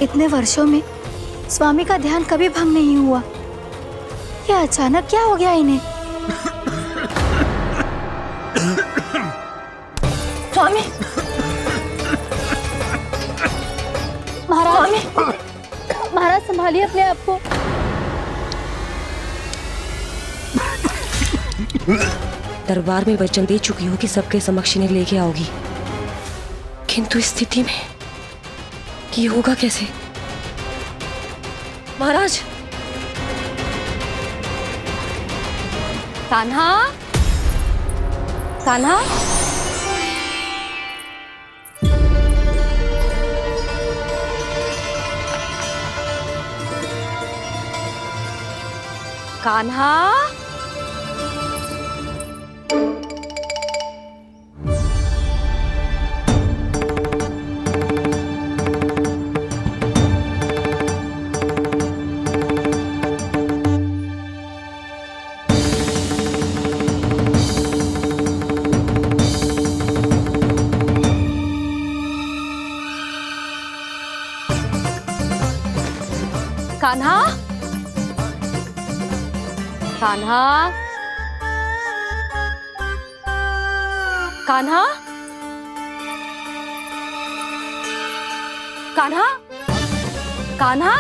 इतने वर्षों में स्वामी का ध्यान कभी भंग नहीं हुआ। ये अचानक क्या हो गया इन्हें? स्वामी, महाराज, महाराज संभालिए अपने आप को। दरबार में वचन दे चुकी हूँ कि सबके समक्ष इन्हें लेके आओगी, किंतु इस स्थिति में ये होगा कैसे? महाराज! कान्हा, कान्हा, कान्हा, कान्हा, कान्हा, कान्हा, कान्हा, कान्हा,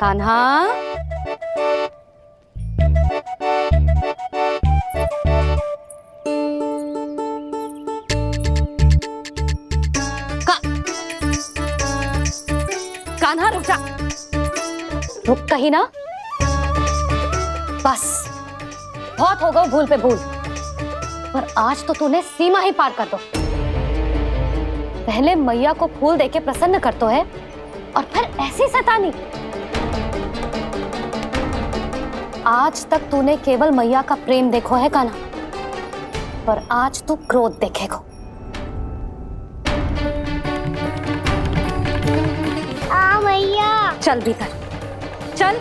कान्हा, कान्हा रुक जा, रुक कहीं ना। बस बहुत हो गया भूल पे भूल, पर आज तो तूने सीमा ही पार कर दो। पहले मैया को फूल देके प्रसन्न कर तो है, और फिर ऐसी सतानी। आज तक तूने केवल मैया का प्रेम देखो है कान्हा, पर आज तू क्रोध देखेगा। मैया चल भीतर चल।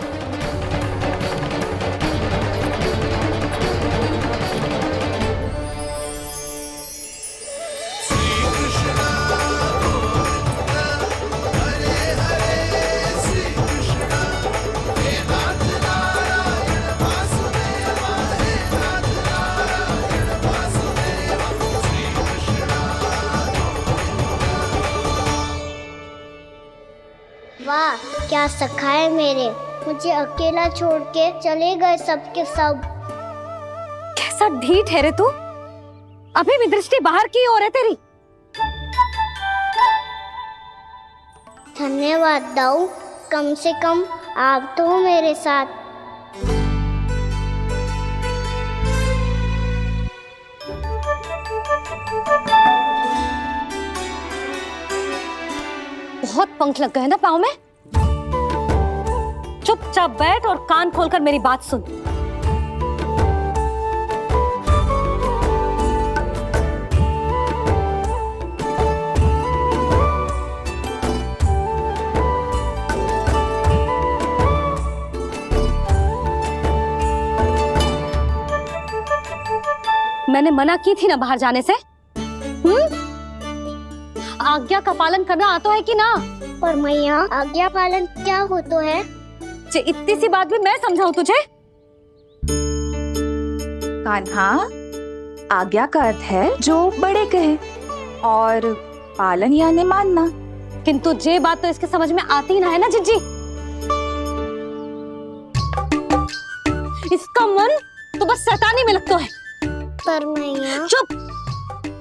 वाह क्या सखा है मेरे, मुझे अकेला छोड़ के चले गए सबके सब। कैसा ढीठ है रे तू, अभी भी दृष्टि बाहर की ओर है तेरी। धन्यवाद दाऊ, कम से कम आप तो हो मेरे साथ। बहुत पंख लग गए ना पाँव में। चुपचाप बैठ और कान खोलकर मेरी बात सुन। मैंने मना की थी ना बाहर जाने से। आज्ञा का पालन करना आता है कि ना? पर मैया आज्ञा पालन क्या हो तो है? इतनी सी बात भी मैं समझाऊं तुझे? कान्हा, आज्ञा का अर्थ है जो बड़े कहे, और पालन यानी मानना। किंतु ये बात तो इसके समझ में आती ही ना है ना जिज्जी। इसका मन तो बस शैतानी में लगता है। पर मैया चुप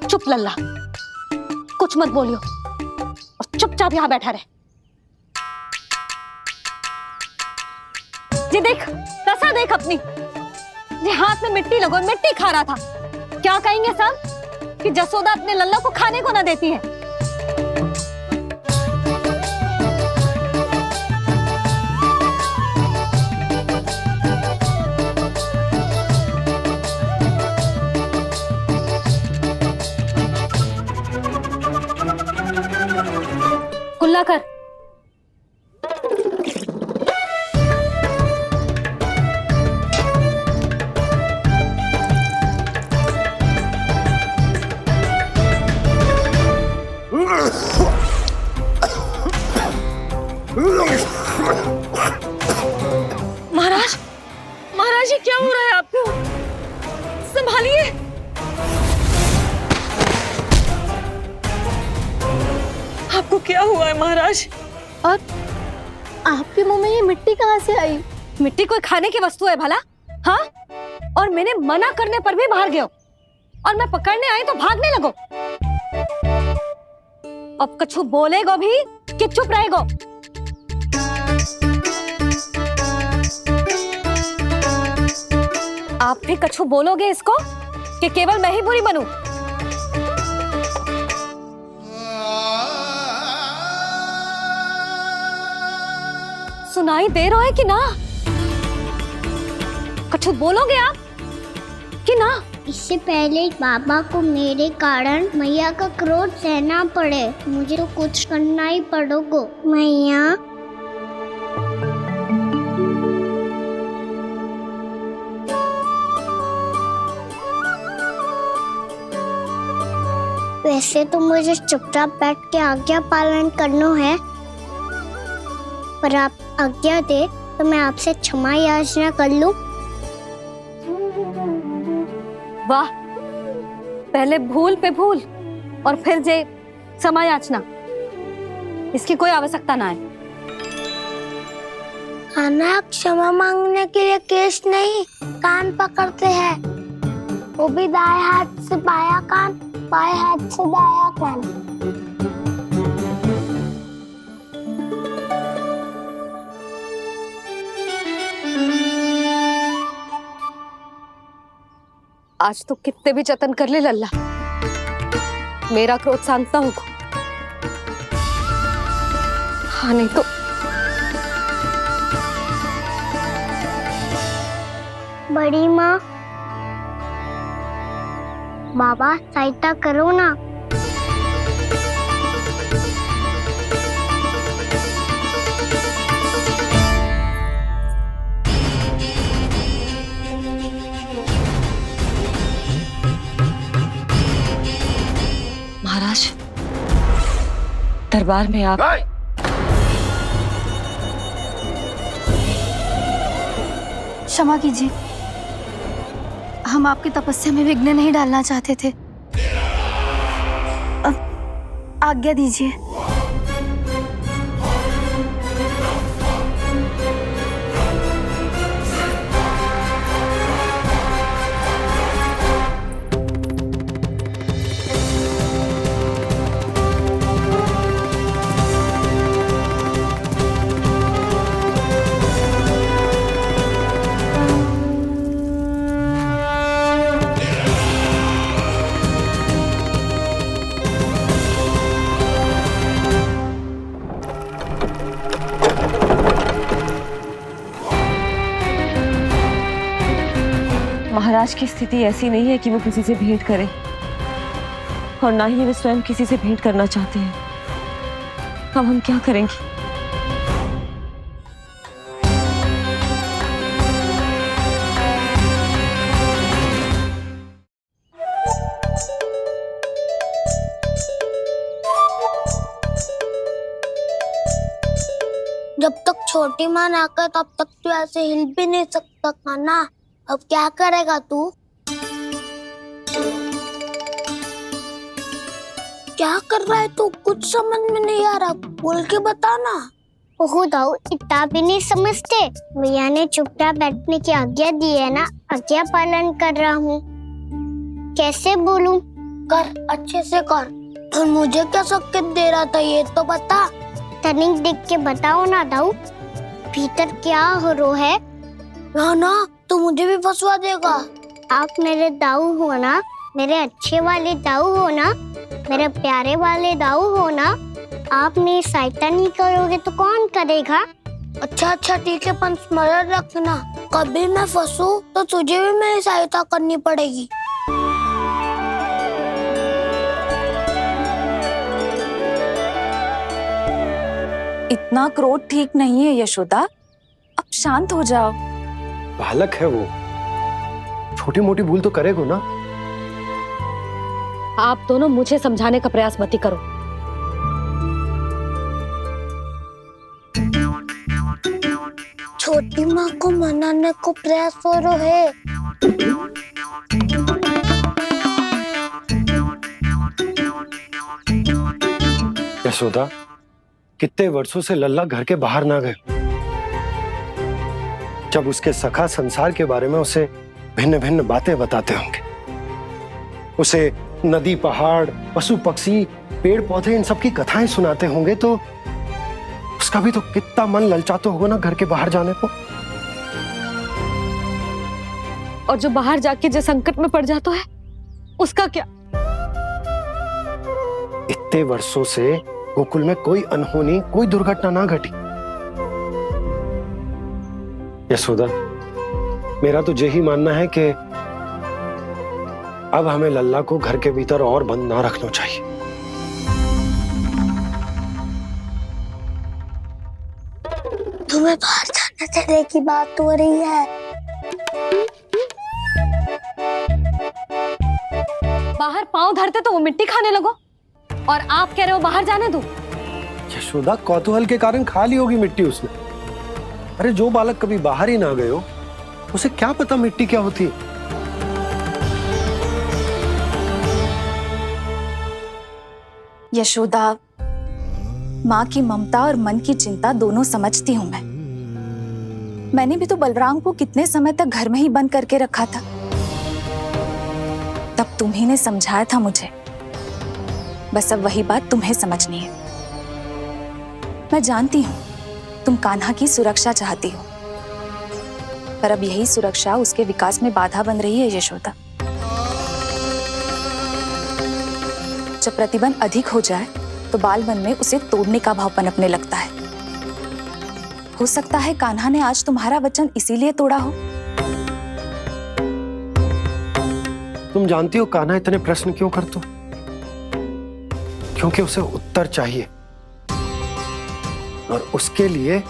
चुप लल्ला, कुछ मत बोलियो और चुपचाप यहाँ बैठा रहे। जी देख, दशा देख अपनी। ये हाथ में मिट्टी लगो, मिट्टी खा रहा था। क्या कहेंगे सब कि जसोदा अपने लल्ला को खाने को ना देती है। हल्ला कर। महाराज, महाराज ये क्या हो रहा है आपको? संभालिए। आपको क्या हुआ है महाराज? और आपके मुंह में ये मिट्टी कहाँ से आई? मिट्टी कोई खाने की वस्तु है भला? हाँ, और मैंने मना करने पर भी बाहर गए हो, और मैं पकड़ने आई तो भागने लगो। अब कछु बोलेगो भी कि चुप रहेगो? आप भी कछु बोलोगे इसको कि केवल मैं ही बुरी बनूं? सुनाई दे रहा है कि ना? कछु बोलोगे आप कि ना? इससे पहले बाबा को मेरे कारण मैया का क्रोध सहना पड़े, मुझे तो कुछ करना ही पड़ेगा। मैया, वैसे तो मुझे चुपचाप बैठ के आज्ञा पालन करना है, पर आप आज्ञा दे तो मैं आपसे क्षमा याचना कर लूं। वाह, पहले भूल पे भूल और फिर जे क्षमा याचना, इसकी कोई आवश्यकता ना है। खाना क्षमा मांगने के लिए केस नहीं, कान पकड़ते हैं, वो भी दाएं हाथ से बायां कान, बाएं हाथ से दायां कान। आज तो कितने भी जतन कर ले लल्ला, मेरा क्रोध शांत ना होगा। हाँ नहीं तो बड़ी माँ, बाबा सहायता करो ना। महाराज, दरबार में आप क्षमा कीजिए, हम आपकी तपस्या में विघ्न नहीं डालना चाहते थे। अब आज्ञा दीजिए। महाराज की स्थिति ऐसी नहीं है कि वो किसी से भेंट करें, और ना ही वे स्वयं किसी से भेंट करना चाहते हैं। अब हम क्या करेंगे? जब तक छोटी माँ ना कर तब तक तू ऐसे हिल भी नहीं सकता था ना। अब क्या करेगा तू? क्या कर रहा है तू? कुछ समझ में नहीं आ रहा, बोल के बता ना। ओहो दाऊ, इतना भी नहीं समझते। भैया ने चुपचाप बैठने की आज्ञा दी है ना, आज्ञा पालन कर रहा हूँ। कैसे बोलूं? कर, अच्छे से कर। और मुझे क्या संकेत दे रहा था ये तो बता। तनिक देख के बताओ ना दाऊ, भीतर क्या हो रहा है? ना ना, तो मुझे भी फंसवा देगा। आप मेरे दाऊ हो ना, मेरे अच्छे वाले दाऊ हो ना, मेरे प्यारे वाले दाऊ हो ना। आप मेरी सहायता नहीं करोगे तो कौन करेगा? अच्छा अच्छा ठीक है, पर स्मरण रखना, कभी मैं फंसू तो तुझे भी मेरी सहायता करनी पड़ेगी। इतना क्रोध ठीक नहीं है यशोदा, अब शांत हो जाओ। बालक है वो, छोटी मोटी भूल तो करेगा ना। आप दोनों मुझे समझाने का प्रयास मत ही करो। छोटी माँ को मनाने को प्रयास हो रहा है। यशोदा, कितने वर्षों से लल्ला घर के बाहर ना गए। जब उसके सखा संसार के बारे में उसे भिन्न भिन्न बातें बताते होंगे, उसे नदी, पहाड़, पशु पक्षी, पेड़ पौधे, इन सब की कथाएं सुनाते होंगे, तो उसका भी तो कितना मन ललचाता होगा ना घर के बाहर जाने को। और जो बाहर जाके जो संकट में पड़ जाता है, उसका क्या? इतने वर्षों से गोकुल में कोई अनहोनी, कोई दुर्घटना ना घटी। यशोदा, मेरा तो यही मानना है कि अब हमें लल्ला को घर के भीतर और बंद ना रखना चाहिए। तुम्हें बाहर जाने देने की बात हो रही है। बाहर पांव धरते तो वो मिट्टी खाने लगो, और आप कह रहे हो बाहर जाने दो। यशोदा, कौतूहल के कारण खा ली होगी मिट्टी उसने। अरे जो बालक कभी बाहर ही ना गए हो, उसे क्या पता मिट्टी क्या होती है। यशोदा, माँ की ममता और मन की चिंता दोनों समझती हूँ मैं। मैंने भी तो बलराम को कितने समय तक घर में ही बंद करके रखा था। तब तुम्ही ने समझाया था मुझे। बस अब वही बात तुम्हें समझनी है। मैं जानती हूँ तुम कान्हा की सुरक्षा चाहती हो, पर अब यही सुरक्षा उसके विकास में बाधा बन रही है यशोदा। जब प्रतिबंध अधिक हो जाए तो बाल मन में उसे तोड़ने का भाव पनपने लगता है। हो सकता है कान्हा ने आज तुम्हारा वचन इसीलिए तोड़ा हो। तुम जानती हो कान्हा इतने प्रश्न क्यों करता? क्योंकि उसे उत्तर चाहिए, और उसके लिए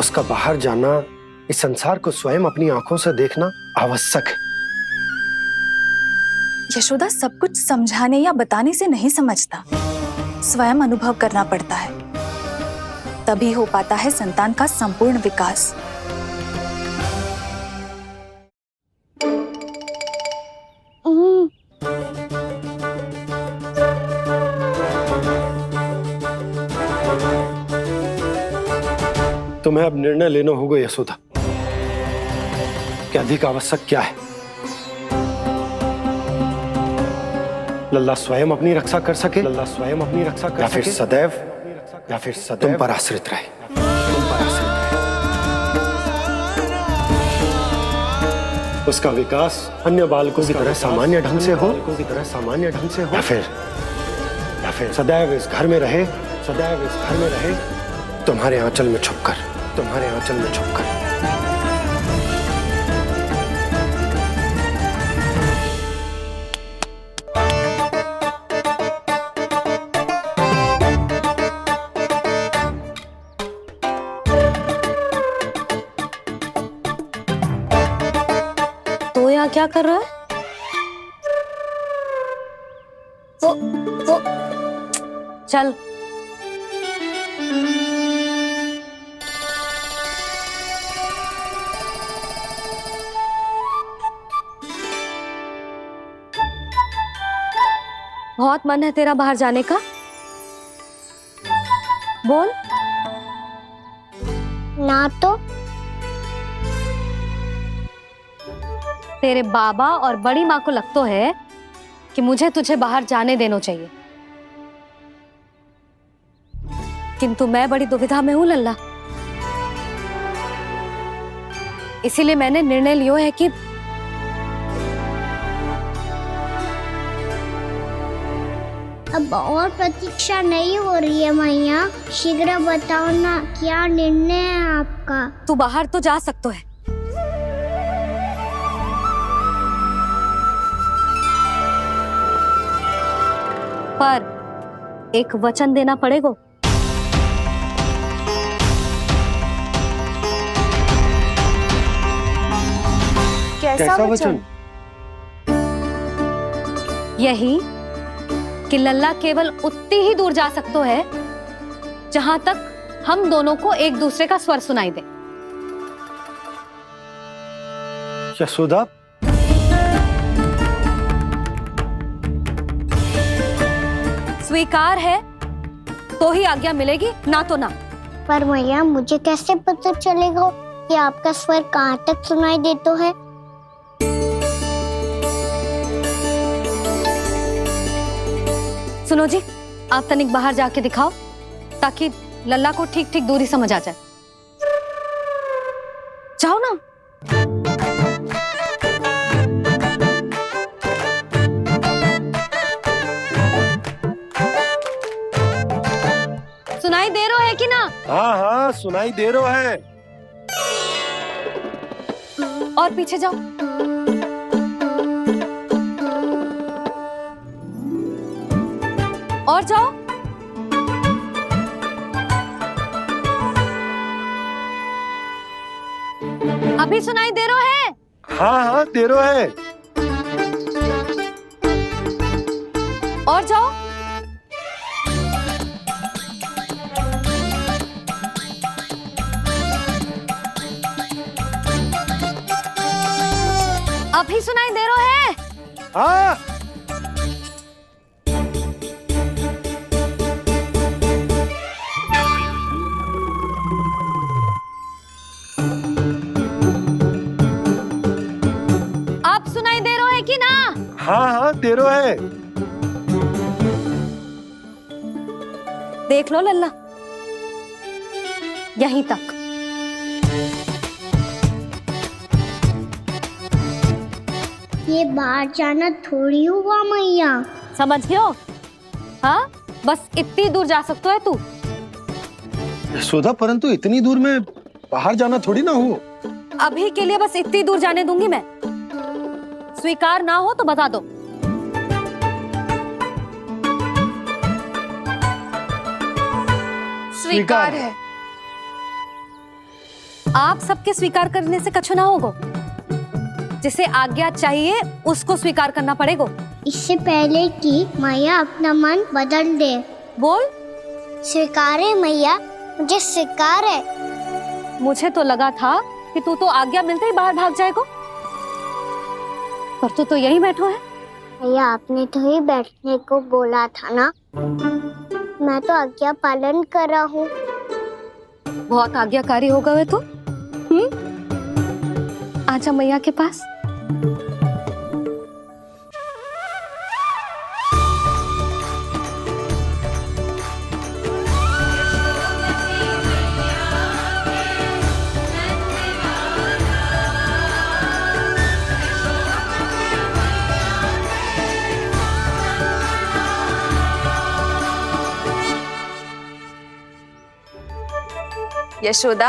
उसका बाहर जाना, इस संसार को स्वयं अपनी आंखों से देखना आवश्यक है। यशोदा, सब कुछ समझाने या बताने से नहीं समझता, स्वयं अनुभव करना पड़ता है। तभी हो पाता है संतान का संपूर्ण विकास। तुम्हें अब निर्णय लेना होगा यशोदा कि अधिक आवश्यक क्या है। लल्ला स्वयं अपनी रक्षा कर सके, लल्ला स्वयं अपनी रक्षा कर सके, या फिर सदैव तुम पर आश्रित रहे। उसका विकास अन्य बालकों की तरह सामान्य ढंग से हो, या फिर सदैव इस घर में रहे, तुम्हारे आंचल में छुपकर। तो यहाँ क्या कर रहा है? वो चल। बहुत मन है तेरा बाहर जाने का? बोल। ना तो तेरे बाबा और बड़ी माँ को लगता है कि मुझे तुझे बाहर जाने देना चाहिए, किंतु मैं बड़ी दुविधा में हूं लल्ला। इसीलिए मैंने निर्णय लिया है कि अब और प्रतीक्षा नहीं हो रही है मैया। शीघ्र बताओ ना, क्या निर्णय है आपका? तू बाहर तो जा सकता है, पर एक वचन देना पड़ेगा। कैसा वचन? यही कि लल्ला केवल उतनी ही दूर जा सकता है जहां तक हम दोनों को एक दूसरे का स्वर सुनाई दे। यशोदा, स्वीकार है तो ही आज्ञा मिलेगी, ना तो ना। पर मैया मुझे कैसे पता चलेगा कि आपका स्वर कहाँ तक सुनाई देता है? सुनो जी, आप तनिक बाहर जाके दिखाओ ताकि लल्ला को ठीक ठीक दूरी समझ आ जाए। जाओ ना। सुनाई दे रहा है कि ना? हाँ हाँ सुनाई दे रहा है। और पीछे जाओ। और जाओ। अभी सुनाई दे रहा है? हाँ हाँ दे रहा है। और जाओ। अभी सुनाई दे रहा है? हाँ। आप सुनाई दे रहा है कि ना? हाँ हाँ दे रहा है। देख लो लल्ला, यहीं तक। ये बाहर जाना थोड़ी हुआ मैया। समझ गयो? हाँ, बस इतनी दूर जा सकता है तू। यशोदा, परंतु इतनी दूर में बाहर जाना थोड़ी ना हो। अभी के लिए बस इतनी दूर जाने दूंगी मैं। स्वीकार ना हो तो बता दो। स्वीकार है। आप सबके स्वीकार करने से कछु ना होगा। जिसे आज्ञा चाहिए उसको स्वीकार करना पड़ेगा। इससे पहले कि मैया अपना मन बदल दे। बोल। स्वीकार है मैया, मुझे स्वीकार है। मुझे तो लगा था कि तू तो आज्ञा मिलते ही बाहर भाग जाएगा, पर तू तो यहीं बैठो है। भैया आपने तो ही बैठने को बोला था ना। मैं तो आज्ञा पालन कर रहा हूँ। बहुत आज्ञाकारी होगा वे तो। आजा मैया के पास। यशोदा,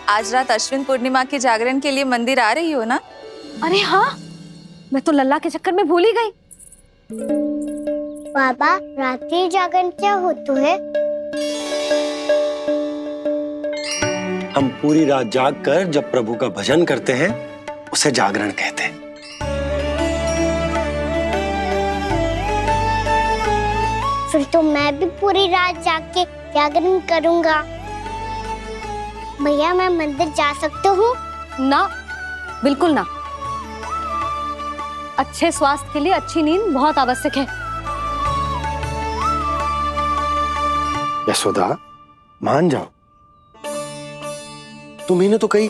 आज रात अश्विन पूर्णिमा के जागरण के लिए मंदिर आ रही हो ना? अरे हाँ, मैं तो लल्ला के चक्कर में भूल ही गई। बाबा, रात्रि जागरण क्या होता है? हम पूरी रात जाग कर जब प्रभु का भजन करते हैं उसे जागरण कहते हैं। फिर तो मैं भी पूरी रात जाग के जागरण करूंगा। भैया मैं मंदिर जा सकती हूँ? ना, बिल्कुल ना। अच्छे स्वास्थ्य के लिए अच्छी नींद बहुत आवश्यक है। यशोदा, मान जाओ। तुम्ही ने तो कही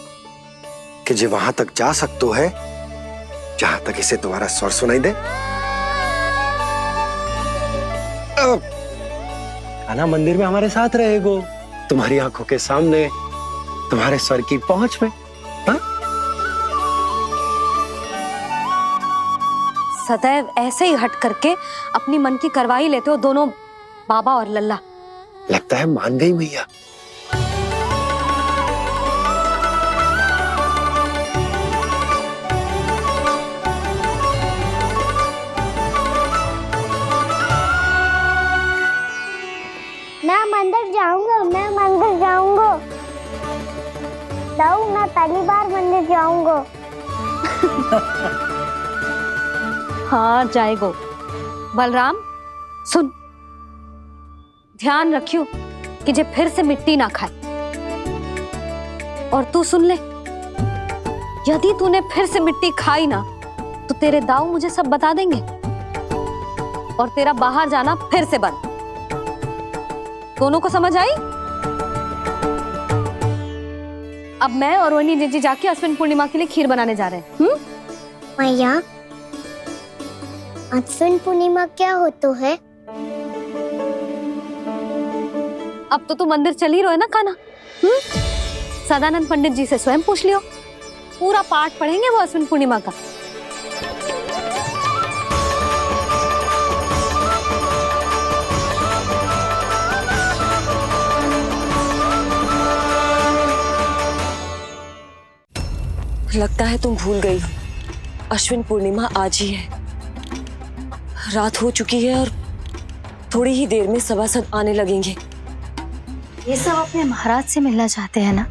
कि जे वहां तक जा सकते है जहां तक इसे तुम्हारा स्वर सुनाई दे। आना मंदिर में हमारे साथ रहेगो, तुम्हारी आंखों के सामने, तुम्हारे स्वर की पहुंच में। हा? सदैव ऐसे ही हट करके अपनी मन की करवाई लेते हो दोनों बाबा और लल्ला। लगता है मान गई मैया। मैं मंदिर जाऊंगा, मैं मंदिर जाऊंगा। दाऊ, मैं पहली बार मंदिर जाऊंगा। हाँ जाएगो। बलराम सुन, ध्यान रखियो कि जे फिर से मिट्टी ना खाए। और तू सुन ले, यदि तूने फिर से मिट्टी खाई ना तो तेरे दाऊ मुझे सब बता देंगे और तेरा बाहर जाना फिर से बंद। दोनों को समझ आई? अब मैं और रोहिणी जीजी जाके अश्विन पूर्णिमा के लिए खीर बनाने जा रहे हैं। मैया, अश्विन पूर्णिमा क्या होता है? अब तो तू मंदिर चल ही रहो है ना खाना। सदानंद पंडित जी से स्वयं पूछ लियो, पूरा पाठ पढ़ेंगे वो अश्विन पूर्णिमा का। लगता है तुम भूल गई हो, अश्विन पूर्णिमा आज ही है। रात हो चुकी है और थोड़ी ही देर में सभासद आने लगेंगे। ये सब अपने महाराज से मिलना चाहते हैं ना,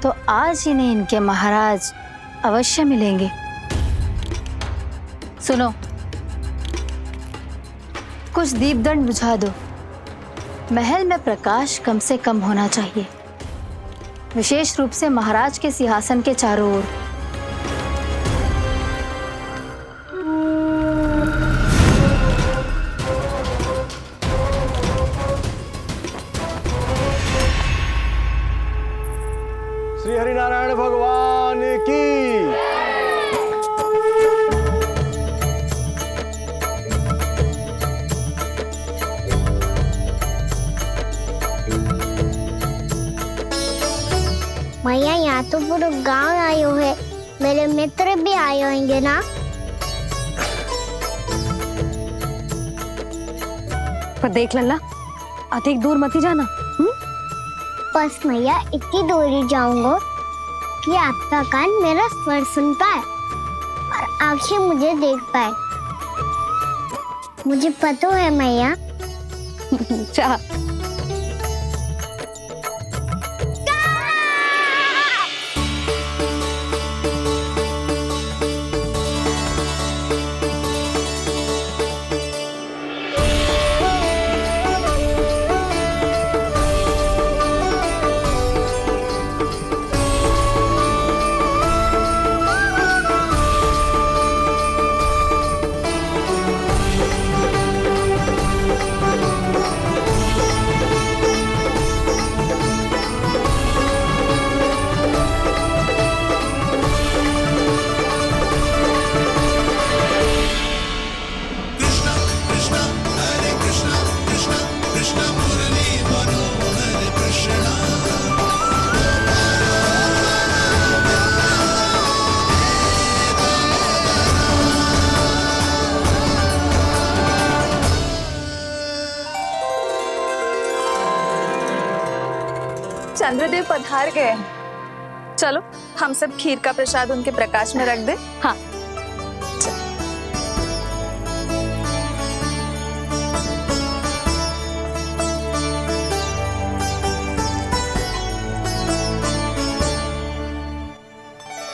तो आज ही नहीं इनके महाराज अवश्य मिलेंगे। सुनो, कुछ दीपदंड बुझा दो। महल में प्रकाश कम से कम होना चाहिए, विशेष रूप से महाराज के सिंहासन के चारों ओर। श्री हरिनारायण भगवान की। मैया, यहाँ तो पूरा गांव आयो है, मेरे मित्र भी आए होंगे ना? पर देख लल्ला, अधिक दूर मत ही जाना। बस मैया इतनी दूर ही जाऊंगा कि आपका कान मेरा स्वर सुन पाए और आंखें मुझे देख पाए। मुझे पता है मैया। अच्छा, चंद्रदेव पधार गए। चलो हम सब खीर का प्रसाद उनके प्रकाश में रख दे। हाँ।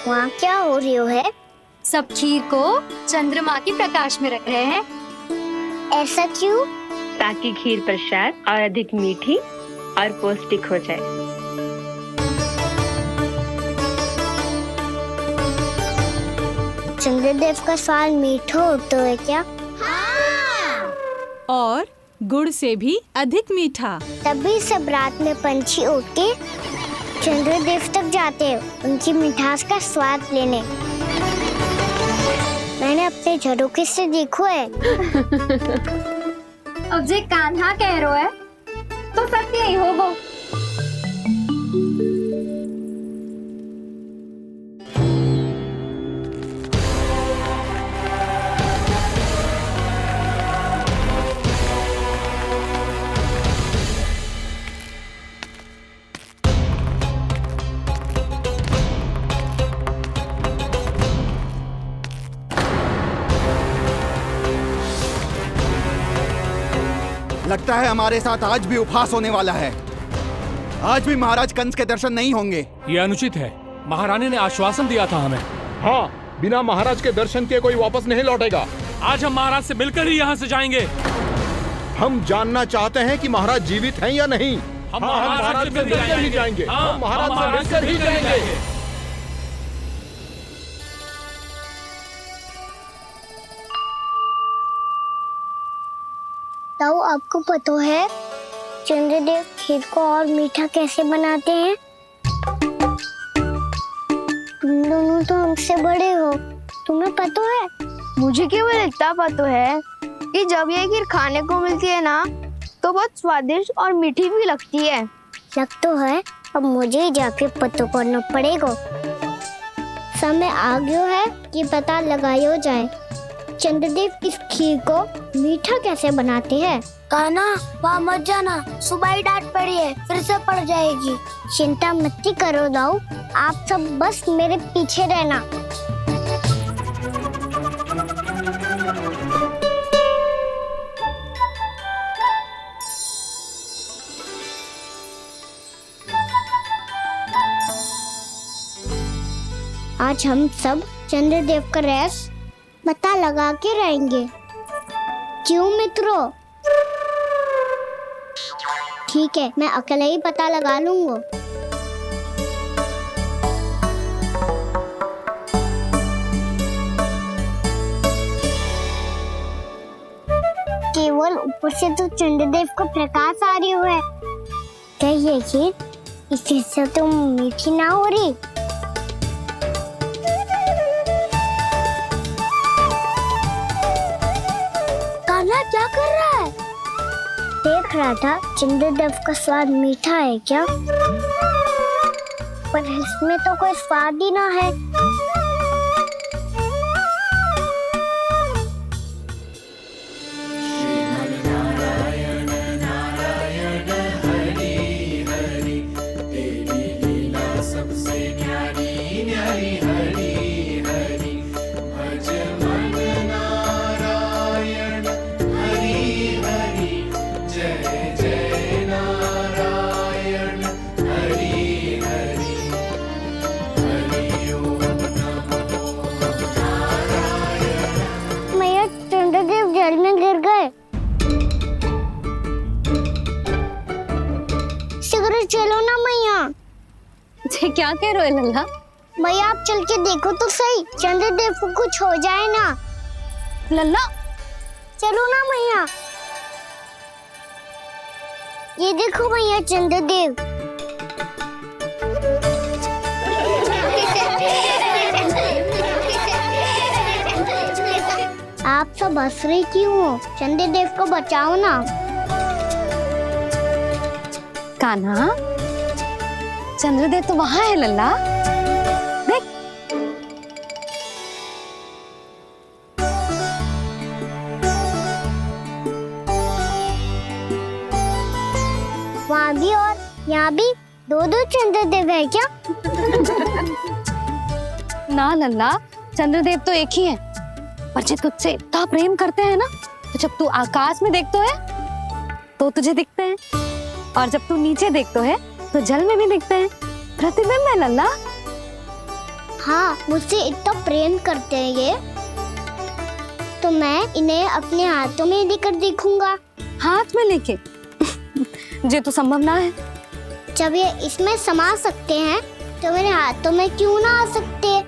वहाँ क्या हो रही है? सब खीर को चंद्रमा के प्रकाश में रख रहे हैं। ऐसा क्यों? ताकि खीर प्रसाद और अधिक मीठी और पौष्टिक हो जाए। चंद्रदेव का स्वाद मीठा होता है क्या? और गुड़ से भी अधिक मीठा। तभी सब रात में पंछी उड़ के चंद्रदेव तक जाते हैं उनकी मिठास का स्वाद लेने। मैंने अपने झरोखे से देखो है। अब जे कान्हा कह रहा है तो सत्य ही हो वो। लगता है हमारे साथ आज भी उपहास होने वाला है। आज भी महाराज कंस के दर्शन नहीं होंगे। ये अनुचित है। महारानी ने आश्वासन दिया था हमें। हाँ, बिना महाराज के दर्शन के कोई वापस नहीं लौटेगा। आज हम महाराज से मिलकर ही यहाँ से जाएंगे। हम जानना चाहते हैं कि महाराज जीवित हैं या नहीं। हम हाँ, महाराज से मिलकर ही जाएंगे। हाँ, हम महाराज से मिलकर ही जाएंगे। ताऊ, आपको पता है चंद्रदेव खीर को और मीठा कैसे बनाते हैं? तुम दोनों तो हमसे बड़े हो, तुम्हें पता है? मुझे केवल इतना पता है कि जब ये खीर खाने को मिलती है ना तो बहुत स्वादिष्ट और मीठी भी लगती है। लग तो है, अब मुझे ही जाके पता करना पड़ेगा। समय आ गया है कि पता लगाया जाए चंद्रदेव इस खीर को मीठा कैसे बनाते हैं। कान्हा, वहाँ मत जाना, सुबह ही डांट पड़ी है, फिर से पड़ जाएगी। चिंता मत करो दाऊ, आप सब बस मेरे पीछे रहना। आज हम सब चंद्रदेव का रहस्य पता लगा के रहेंगे। क्यों मित्रों? ठीक है, मैं अकेले ही पता लगा लूंगा। केवल ऊपर से तो चंद्रदेव को प्रकाश आ रही है। क्या ये खीर इससे से तो मीठी ना हो रही? कान्हा क्या कर रहा है? देख रहा था चंद्रदेव का स्वाद मीठा है क्या, पर इसमें तो कोई स्वाद ही ना है। जल में गिर गए। शीघ्र चलो ना मैया। क्या कह रहे हो लल्ला? मैया आप चल के देखो तो सही, चंद्रदेव को कुछ हो जाए ना। लल्ला चलो ना मैया। ये देखो मैया चंद्रदेव। आप सब हंस रही क्यों हो? चंद्रदेव को बचाओ ना। कान्हा, चंद्रदेव तो वहां है लल्ला, देख। वहाँ भी और यहाँ भी दो दो चंद्रदेव है क्या? ना लल्ला, चंद्रदेव तो एक ही है, पर जब तुझसे इतना प्रेम करते हैं ना, तो जब तू आकाश में देखते है तो तुझे दिखते हैं, और जब तू नीचे देखते है तो जल में भी दिखते हैं। प्रतिबिंब है लल्ला। हाँ, मुझसे इतना प्रेम करते हैं ये, तो मैं इन्हें अपने हाथों में लेकर देखूंगा। हाथ में लेके? ये तो संभव ना है। जब ये इसमें समा सकते हैं तो मेरे हाथों में क्यों ना आ सकते?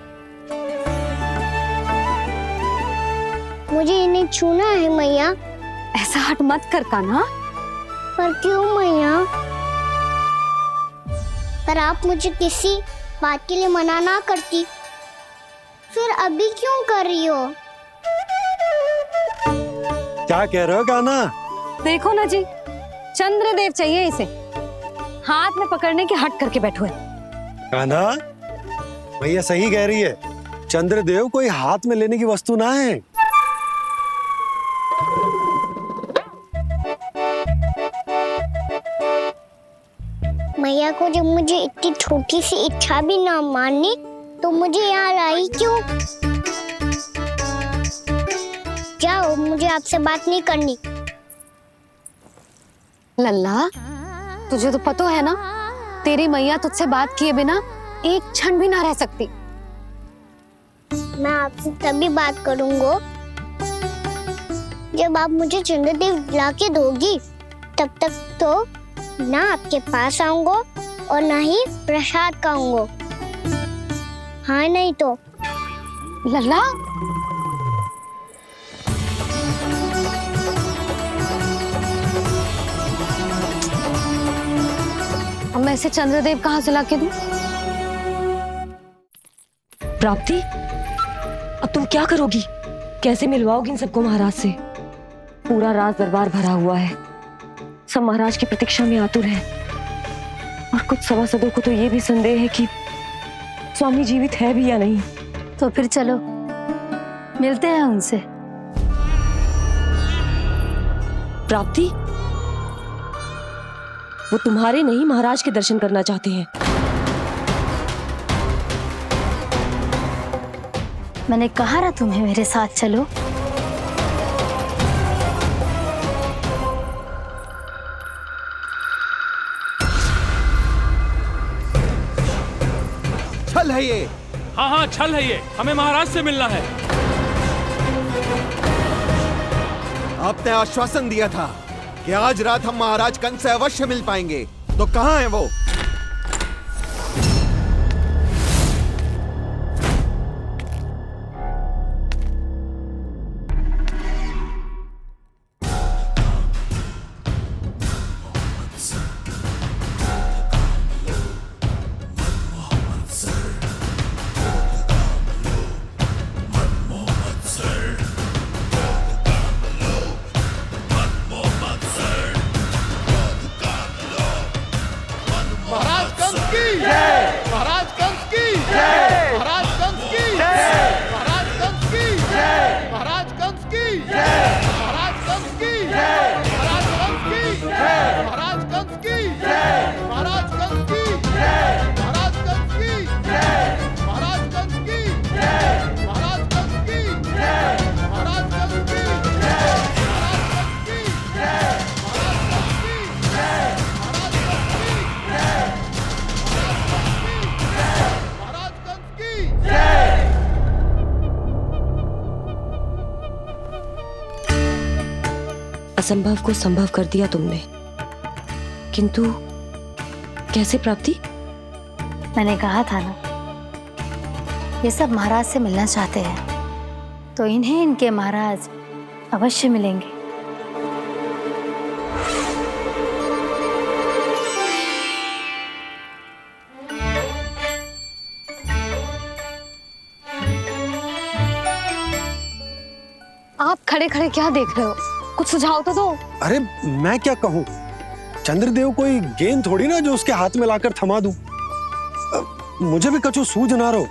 मुझे इन्हें छूना है मैया। ऐसा हट मत कर कान्हा। पर क्यों मैया? पर आप मुझे किसी बात के लिए मना ना करती, फिर अभी क्यों कर रही हो? क्या कह रहे हो कान्हा? देखो ना जी, चंद्रदेव चाहिए इसे, हाथ में पकड़ने के हट करके बैठो है। कान्हा, भैया सही कह रही है, चंद्रदेव कोई हाथ में लेने की वस्तु ना है। मैया को जब मुझे इतनी छोटी सी इच्छा भी ना माननी, तो मुझे यहाँ लाई क्यों? जाओ, मुझे आपसे बात नहीं करनी। लल्ला, तुझे तो पता है ना, तेरी मैया तुझसे बात किए बिना एक क्षण भी ना रह सकती। मैं आपसे तभी बात करूंगा जब आप मुझे चंद्रदेव ला के दोगी। तब तक तो ना आपके पास आऊंगा और ना ही प्रसाद खाऊंगा। हाँ नहीं तो लल्ला, अब मैं इसे चंद्रदेव कहाँ से लाके दूं? प्राप्ति, अब तुम क्या करोगी? कैसे मिलवाओगी इन सबको महाराज से? पूरा राज दरबार भरा हुआ है, सब महाराज की प्रतीक्षा में आतुर हैं। और कुछ सभासदों को तो ये भी संदेह है कि स्वामी जीवित है भी या नहीं। तो फिर चलो मिलते हैं उनसे। प्राप्ति, वो तुम्हारे नहीं महाराज के दर्शन करना चाहते हैं। मैंने कहा ना तुम्हें मेरे साथ चलो। छल है ये। हाँ हाँ छल है ये, हमें महाराज से मिलना है। आपने आश्वासन दिया था कि आज रात हम महाराज कंस से अवश्य मिल पाएंगे, तो कहाँ है वो? महाराज कंस की जय। महाराज कंस की जय। महाराज कंस की जय। महाराज कंस की जय। महाराज कंस की जय। महाराज कंस की जय। महाराज कंस की जय। महाराज कंस की जय। महाराज कंस की जय। महाराज कंस की जय। महाराज कंस की जय। महाराज कंस की जय। महाराज कंस की जय। असंभव को संभव कर दिया तुमने, किंतु कैसे प्राप्ति? मैंने कहा था ना, ये सब महाराज से मिलना चाहते हैं, तो इन्हें इनके महाराज अवश्य मिलेंगे। आप खड़े खड़े क्या देख रहे हो? कुछ सुझाव तो दो। अरे मैं क्या कहूँ, चंद्रदेव कोई गेंद थोड़ी ना जो उसके हाथ में लाकर थमा दूं। मुझे भी कछु सूझ ना रहो।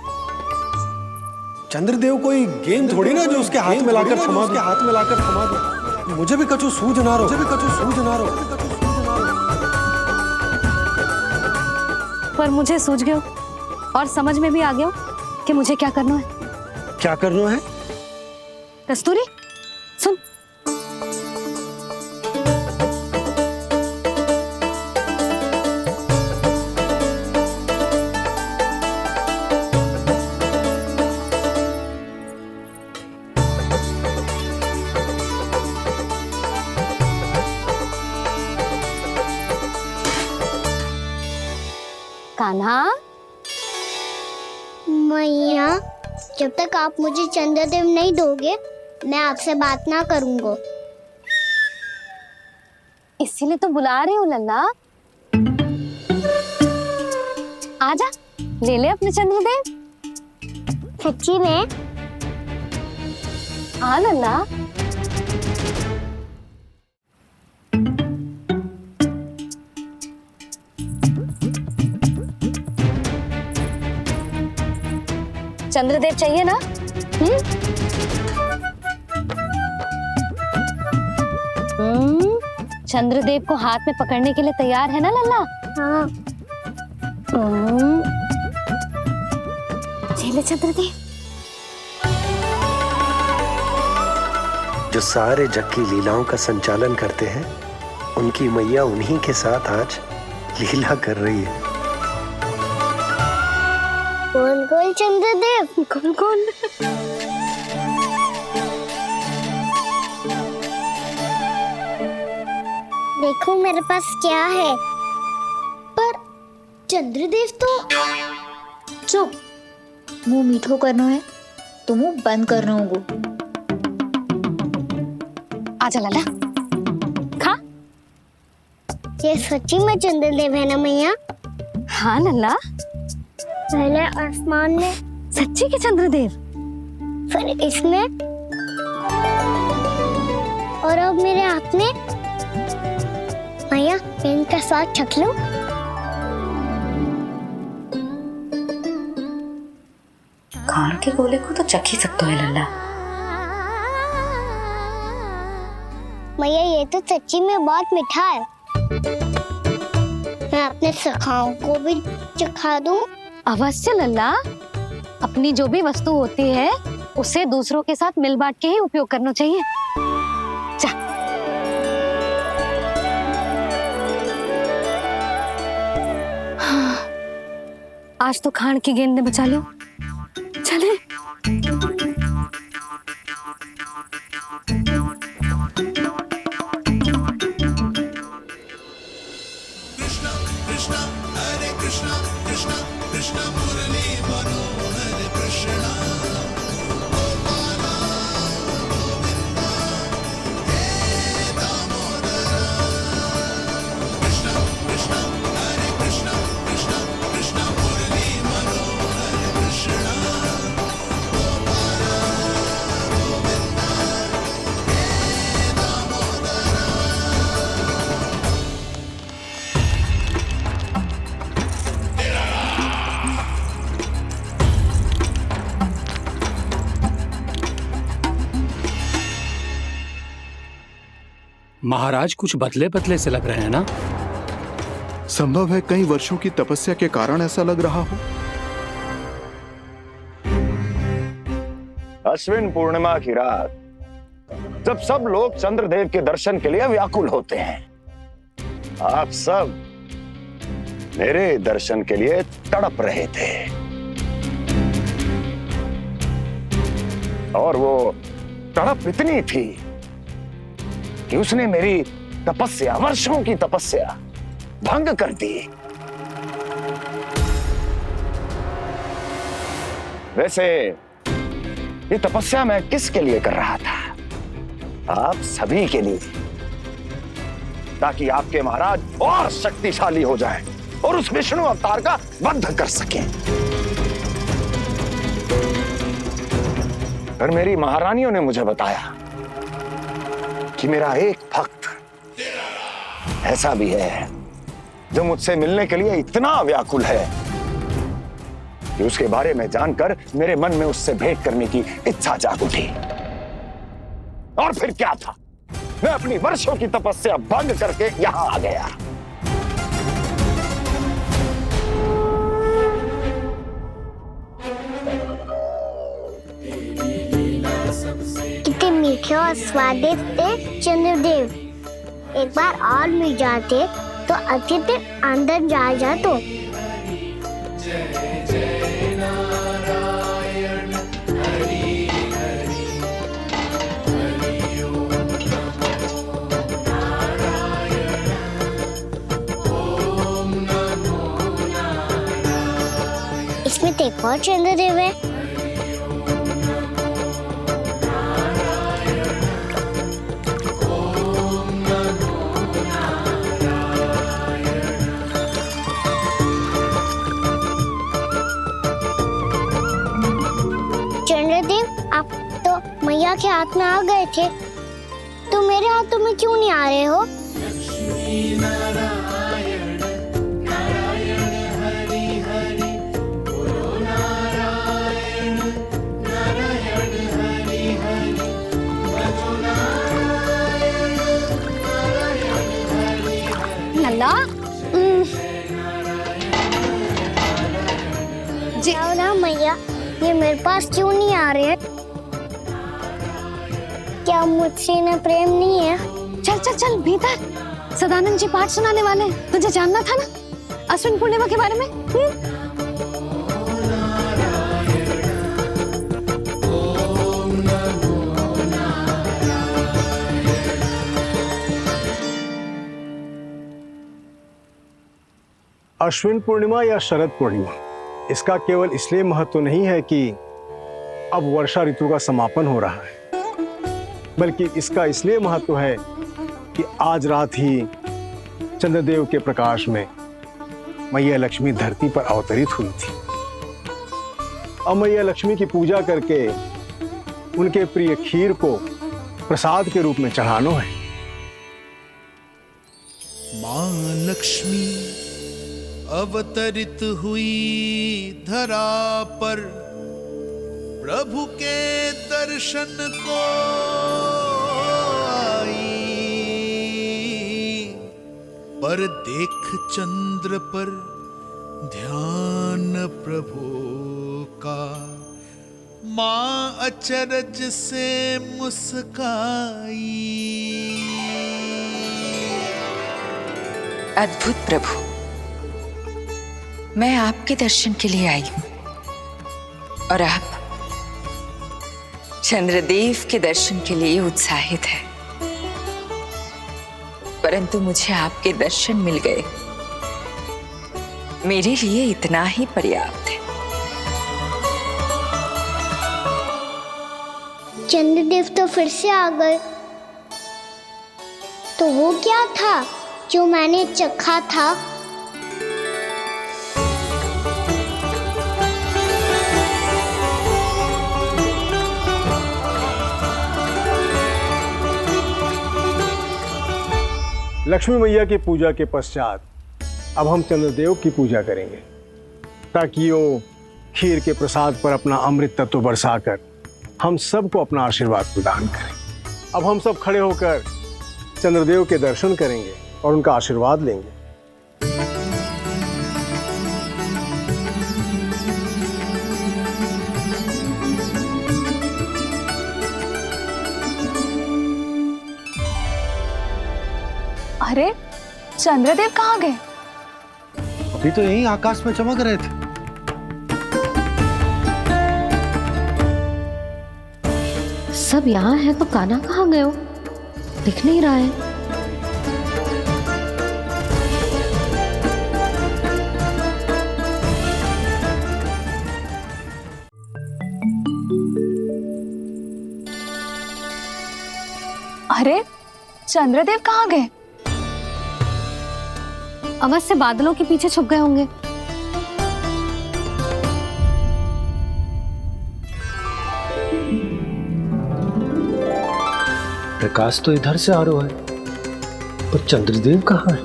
चंद्रदेव कोई गेंद थोड़ी ना जो उसके हाथ में लाकर थमा दूं। मुझे भी कछु सूझ ना रहो। पर मुझे सूझ गया और समझ में भी आ गया कि मुझे क्या करना है। क्या करना है? कस्तूरी सुन, कान्हा, मैया, जब तक आप मुझे चंद्रदेव नहीं दोगे मैं आपसे बात ना करूंगा। इसीलिए तो बुला रही हूँ लल्ला। आजा, ले ले अपने चंद्रदेव। सच्ची में? हाँ लल्ला। चंद्रदेव चाहिए ना? चंद्रदेव को हाथ में पकड़ने के लिए तैयार है ना लल्ला? हाँ। ले चंद्रदेव। जो सारे जग की लीलाओं का संचालन करते हैं, उनकी मैया उन्हीं के साथ आज लीला कर रही है। चंद्रदेव। कौन कौन? देखो मेरे पास क्या है। पर चंद्रदेव तो चुप, मुंह मीठो करनो है तो मुंह बंद करना होगो। आजा लाला, खा। ये सच्ची में चंद्रदेव है ना मैया? हाँ लल्ला, पहले आसमान में, सच्ची के चंद्रदेव, फिर इसमें, और अब मेरे हाथ में। मैया, इनका स्वाद चख लो। खान के गोले को तो चख ही सकते है लल्ला। मैया, ये तो सच्ची में बहुत मीठा है। मैं अपने सखाओं को भी चखा दूं? अवश्य लल्ला, अपनी जो भी वस्तु होती है उसे दूसरों के साथ मिल बांट के ही उपयोग करना चाहिए। जा। हाँ, आज तो खान की गेंद ने बचा लो। चले। महाराज कुछ बदले बदले से लग रहे हैं ना? संभव है कई वर्षों की तपस्या के कारण ऐसा लग रहा हो। अश्विन पूर्णिमा की रात, जब सब लोग चंद्रदेव के दर्शन के लिए व्याकुल होते हैं, आप सब मेरे दर्शन के लिए तड़प रहे थे। और वो तड़प इतनी थी कि उसने मेरी तपस्या, वर्षों की तपस्या भंग कर दी। वैसे ये तपस्या मैं किसके लिए कर रहा था? आप सभी के लिए, ताकि आपके महाराज और शक्तिशाली हो जाएं और उस विष्णु अवतार का वध कर सकें। पर मेरी महारानियों ने मुझे बताया कि मेरा एक भक्त ऐसा भी है जो मुझसे मिलने के लिए इतना व्याकुल है कि उसके बारे में जानकर मेरे मन में उससे भेंट करने की इच्छा जाग उठी। और फिर क्या था, मैं अपनी वर्षों की तपस्या भंग करके यहां आ गया। कितने मीठे और स्वादिष्ट थे चंद्रदेव। एक बार और मिल जाते तो अच्छे से अंदर जा तो। इसमें तो एक और चंद्रदेव है। चंद्रदेव, आप तो मैया के हाथ में आ गए थे, तो मेरे हाथों में क्यों नहीं आ रहे हो? लल्ला, जी ना मैया, ये मेरे पास क्यों नहीं आ रहे हैं? क्या मुझसे इन्हें प्रेम नहीं है? चल चल चल भीतर, सदानंद जी पाठ सुनाने वाले हैं। तुझे जानना था ना अश्विन पूर्णिमा के बारे में? अश्विन पूर्णिमा या शरद पूर्णिमा, इसका केवल इसलिए महत्व नहीं है कि अब वर्षा ऋतु का समापन हो रहा है, बल्कि इसका इसलिए महत्व है कि आज रात ही चंद्रदेव के प्रकाश में मैया लक्ष्मी धरती पर अवतरित हुई थी। अब मैया लक्ष्मी की पूजा करके उनके प्रिय खीर को प्रसाद के रूप में चढ़ाना है। माँ लक्ष्मी अवतरित हुई धरा पर, प्रभु के दर्शन को आई, पर देख चंद्र पर ध्यान प्रभु का, माँ अचरज से मुस्काई। अद्भुत प्रभु, मैं आपके दर्शन के लिए आई हूं और आप चंद्रदेव के दर्शन के लिए उत्साहित है, परंतु मुझे आपके दर्शन मिल गए, मेरे लिए इतना ही पर्याप्त है। चंद्रदेव तो फिर से आ गए, तो वो क्या था जो मैंने चखा था? लक्ष्मी मैया की पूजा के पश्चात अब हम चंद्रदेव की पूजा करेंगे, ताकि वो खीर के प्रसाद पर अपना अमृत तत्व बरसाकर हम सबको अपना आशीर्वाद प्रदान करें। अब हम सब खड़े होकर चंद्रदेव के दर्शन करेंगे और उनका आशीर्वाद लेंगे। अरे चंद्रदेव कहाँ गए? अभी तो यहीं आकाश में चमक रहे थे। सब यहाँ है तो कान्हा कहाँ गए हो? दिख नहीं रहा है। अरे चंद्रदेव कहाँ गए? अवश्य बादलों के पीछे छुप गए होंगे। प्रकाश तो इधर से आ रहा है, पर चंद्रदेव कहाँ है?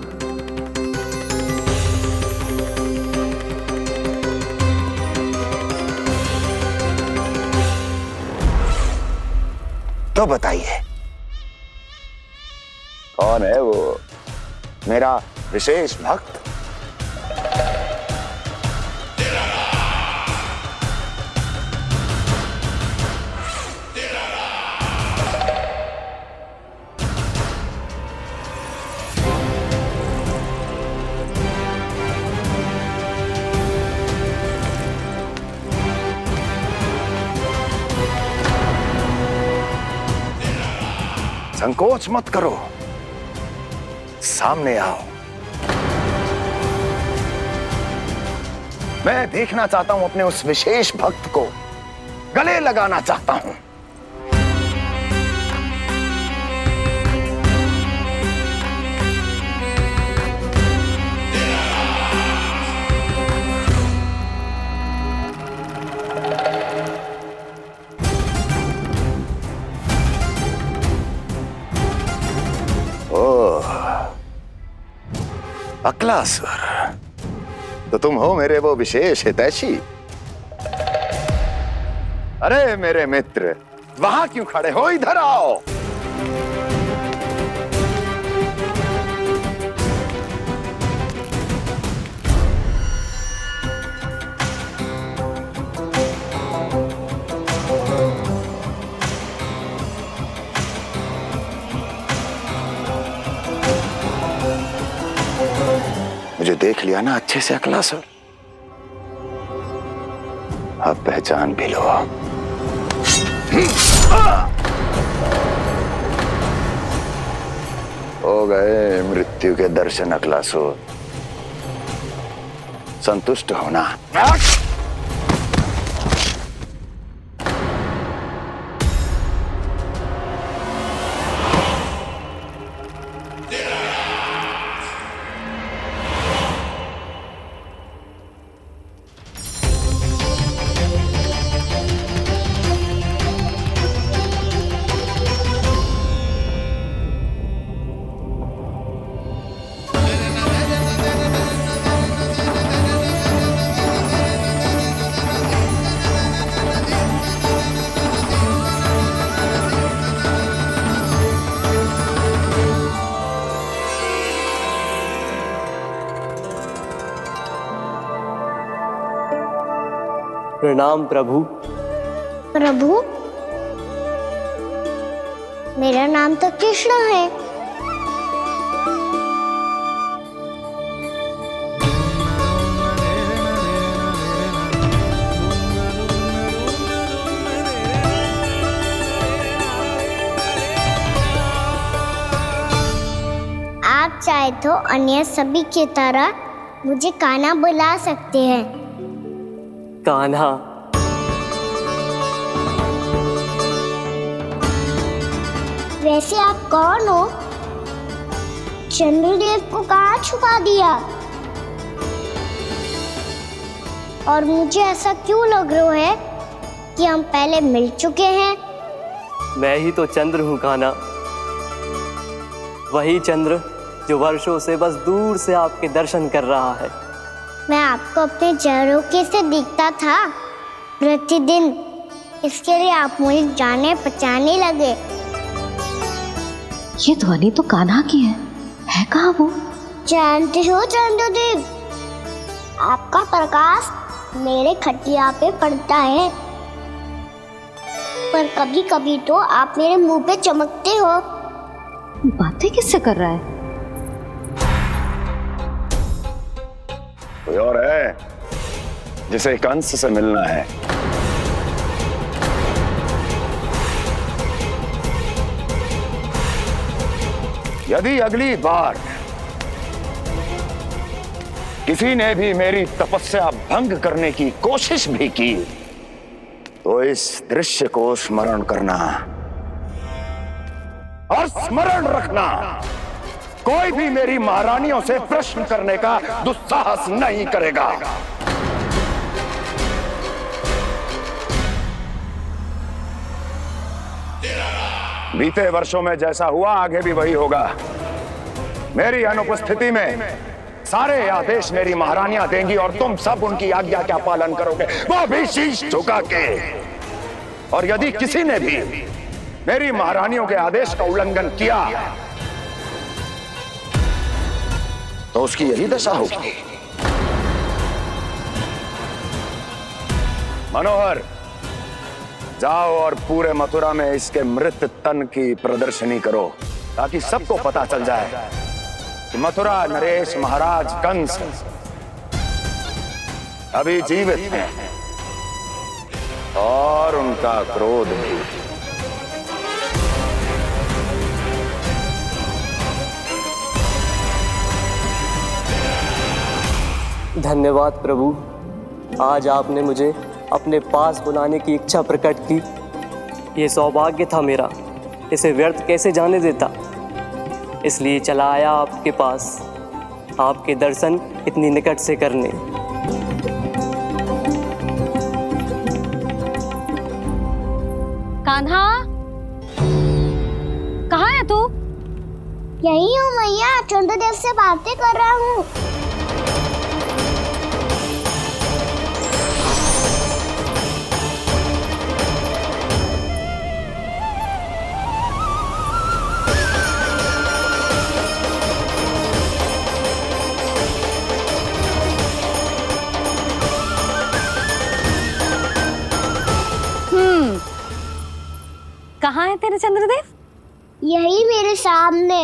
तो बताइए, कौन है वो मेरा विशेष भक्त? संकोच मत करो, सामने आओ। मैं देखना चाहता हूं अपने उस विशेष भक्त को, गले लगाना चाहता हूं। अक्लासुर, तो तुम हो मेरे वो विशेष हितैषी। अरे मेरे मित्र, वहां क्यों खड़े हो? इधर आओ। मुझे देख लिया ना अच्छे से अक्लासुर? अब पहचान भी लो। हो गए मृत्यु के दर्शन अक्लासुर। संतुष्ट होना। प्रणाम प्रभु। प्रभु, मेरा नाम तो कृष्ण है। आप चाहे तो अन्य सभी की तरह मुझे कान्हा बुला सकते हैं। कान्हा? वैसे आप कौन हो? चंद्रदेव को कहाँ छुपा दिया? और मुझे ऐसा क्यों लग रहा है कि हम पहले मिल चुके हैं? मैं ही तो चंद्र हूँ कान्हा, वही चंद्र जो वर्षों से बस दूर से आपके दर्शन कर रहा है। मैं आपको अपने झरोखे से दिखता था प्रतिदिन, इसके लिए आप मुझे जाने पहचाने लगे। ये ध्वनि तो कान्हा की है कहाँ वो? जानते हो चंद्रदेव, आपका प्रकाश मेरे खटिया पे पड़ता है, पर कभी कभी तो आप मेरे मुंह पे चमकते हो। बातें किससे कर रहा है? कोई और है जिसे कंस से मिलना है? यदि अगली बार किसी ने भी मेरी तपस्या भंग करने की कोशिश भी की तो इस दृश्य को स्मरण करना और स्मरण रखना, कोई भी मेरी महारानियों से प्रश्न करने का दुस्साहस नहीं करेगा। बीते वर्षों में जैसा हुआ आगे भी वही होगा। मेरी अनुपस्थिति में सारे आदेश मेरी महारानियां देंगी और तुम सब उनकी आज्ञा का पालन करोगे, वो भी शीश झुका के। और यदि किसी ने भी मेरी महारानियों के आदेश का उल्लंघन किया तो उसकी यही दशा होगी। मनोहर, जाओ और पूरे मथुरा में इसके मृत तन की प्रदर्शनी करो ताकि सबको पता चल जाए कि मथुरा नरेश महाराज कंस अभी जीवित हैं और उनका क्रोध भी। धन्यवाद प्रभु, आज आपने मुझे अपने पास बुलाने की इच्छा प्रकट की। ये सौभाग्य था मेरा, इसे व्यर्थ कैसे जाने देता। इसलिए चला आया आपके पास, आपके दर्शन इतनी निकट से करने। कान्हा, कहाँ है तू? यही हूँ मैया, चंद्रदेव से बातें कर रहा हूँ। कहाँ है तेरे चंद्रदेव? यही मेरे सामने।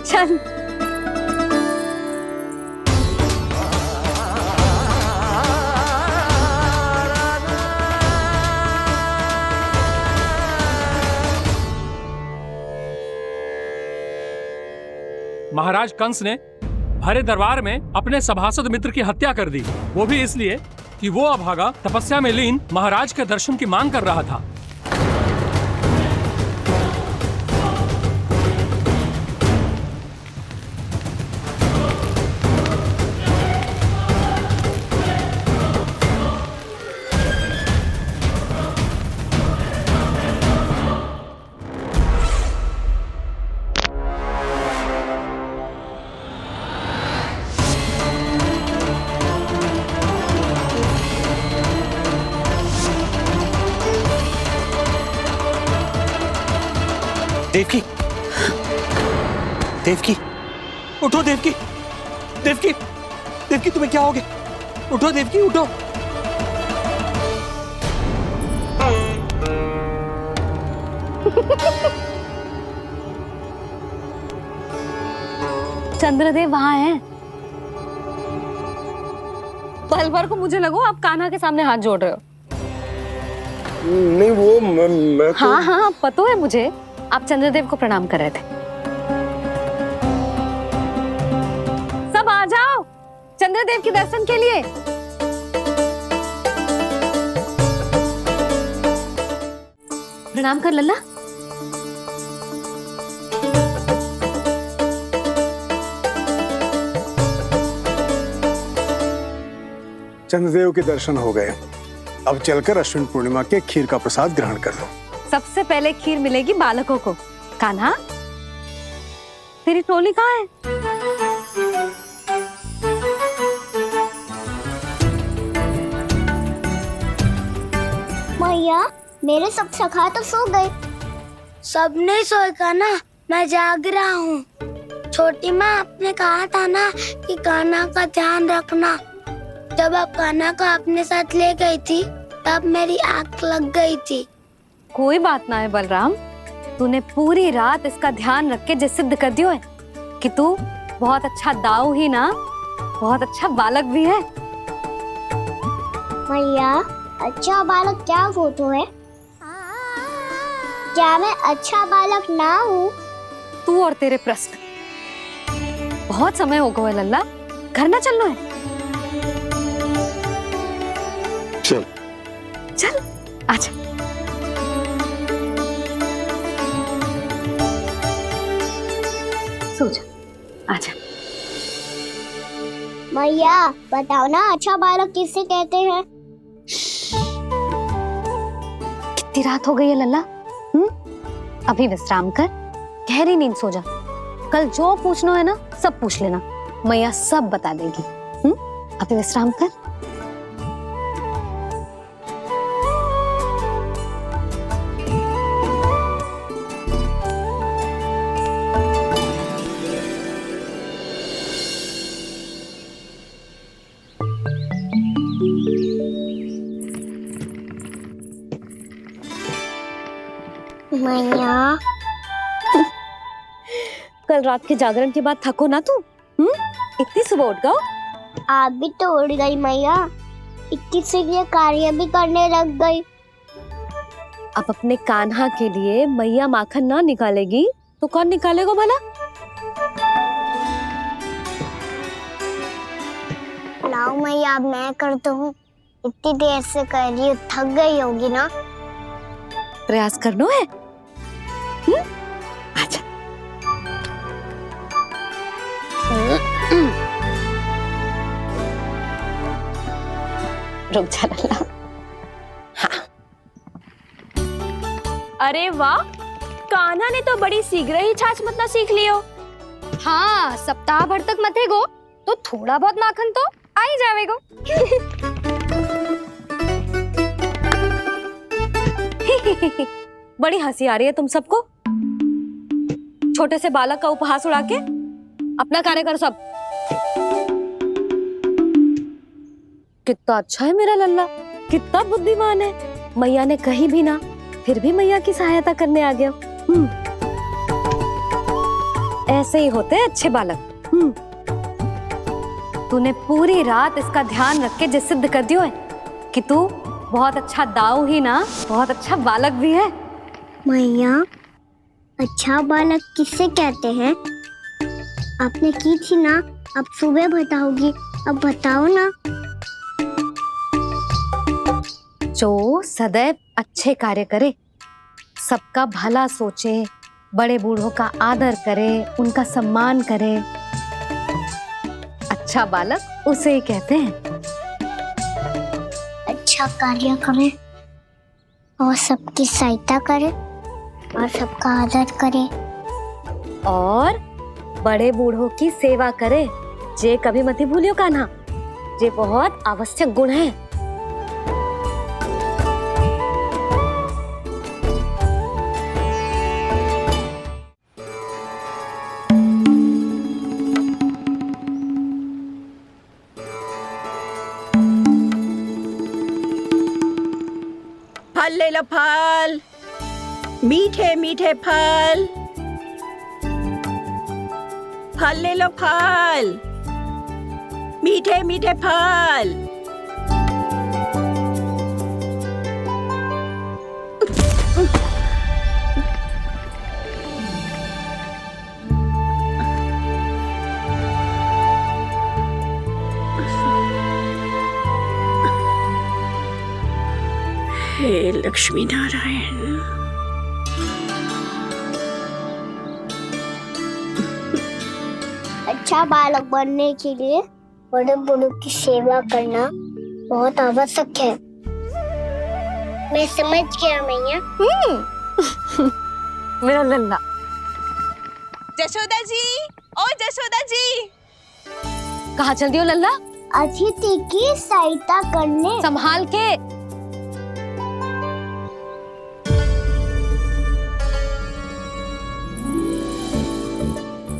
चल। महाराज कंस ने भरे दरबार में अपने सभासद मित्र की हत्या कर दी, वो भी इसलिए कि वो अभागा तपस्या में लीन महाराज के दर्शन की मांग कर रहा था। देवकी, देवकी, उठो देवकी, देवकी, देवकी तुम्हें क्या हो गया? उठो देवकी, उठो। चंद्रदेव वहां हैं। पल भर को मुझे लगो आप कान्हा के सामने हाथ जोड़ रहे हो। नहीं वो मैं तो... हाँ हाँ पता है मुझे, आप चंद्रदेव को प्रणाम कर रहे थे। सब आ जाओ चंद्रदेव के दर्शन के लिए। प्रणाम कर लल्ला। चंद्रदेव के दर्शन हो गए, अब चलकर अश्विन पूर्णिमा के खीर का प्रसाद ग्रहण कर लो। सबसे पहले खीर मिलेगी बालकों को। कान्हा, तेरी टोली कहाँ है? मैया, मेरे सब सखा तो सो गए। सब नहीं सोए कान्हा, मैं जाग रहा हूँ। छोटी माँ आपने कहा था ना कि कान्हा का ध्यान रखना। जब आप कान्हा को अपने साथ ले गई थी तब मेरी आँख लग गई थी। कोई बात ना है बलराम, तूने पूरी रात इसका ध्यान रख के जो सिद्ध कर दियो है कि तू बहुत अच्छा दाऊ ही ना, बहुत अच्छा बालक भी है। मैया, अच्छा बालक क्या फोटो है? क्या मैं अच्छा बालक ना हूँ? तू और तेरे प्रश्न। बहुत समय हो गया लल्ला, घर ना चलना है। चल चल आजा। सो जा, आजा। मैया बताओ ना, अच्छा बालक किसे कहते हैं? कितनी रात हो गई है लल्ला? अभी विश्राम कर, गहरी नींद सो जा। कल जो पूछना है ना सब पूछ लेना, मैया सब बता देगी। अभी विश्राम कर। मैया, कल रात के जागरण के बाद थको ना तू? इतनी सुबह उठ गओ? आप भी तो उठ गई मैया, इतनी से ये कार्य भी करने लग गई। अब अपने कान्हा के लिए मैया माखन ना निकालेगी तो कौन निकालेगा भला? लाओ मैया, अब मैं करता हूँ। इतनी देर से कर रही हूँ, थक गई होगी ना। प्रयास करना है। आजा। रुक जा लल्ला। हाँ। अरे वाह, कान्हा ने तो बड़ी शीघ्र ही छाछ मतना सीख लियो। हाँ, सप्ताह भर तक मतेगो तो थोड़ा बहुत माखन तो आ ही जावेगो। बड़ी हंसी आ रही है तुम सबको। छोटे से बालक का उपहास उड़ा के अपना कार्य करो सब। कितना अच्छा है मेरा लल्ला, कितना बुद्धिमान है। मैया ने कही भी ना, फिर भी मैया की सहायता करने आ गया। ऐसे ही होते हैं अच्छे बालक। तूने पूरी रात इसका ध्यान रख के जो सिद्ध कर दियो है कि तू बहुत अच्छा दाऊ ही ना, बहुत अच्छा बालक भी है। मैया, अच्छा बालक किससे कहते हैं? आपने की थी ना, अब सुबह बताओगी, अब बताओ ना। जो सदैव अच्छे कार्य करे, सबका भला सोचे, बड़े बूढ़ों का आदर करे, उनका सम्मान करे, अच्छा बालक उसे ही कहते हैं। अच्छा कार्य करे और सबकी सहायता करे और सबका आदर करे और बड़े बूढ़ों की सेवा करे, जे कभी मत भूलियो कान्हा, जे बहुत आवश्यक गुण है। फल ले लो, फल, मीठे मीठे फल, फल ले लो, फल, मीठे मीठे फल। हे लक्ष्मी नारायण। अच्छा बालक बनने के लिए बड़े बूढ़ों की सेवा करना बहुत आवश्यक है। मैं समझ गया मैया। मेरा लल्ला। जशोदा जी, ओ जशोदा जी, कहाँ चल दियो लल्ला? अतिथि की सहायता करने। संभाल के।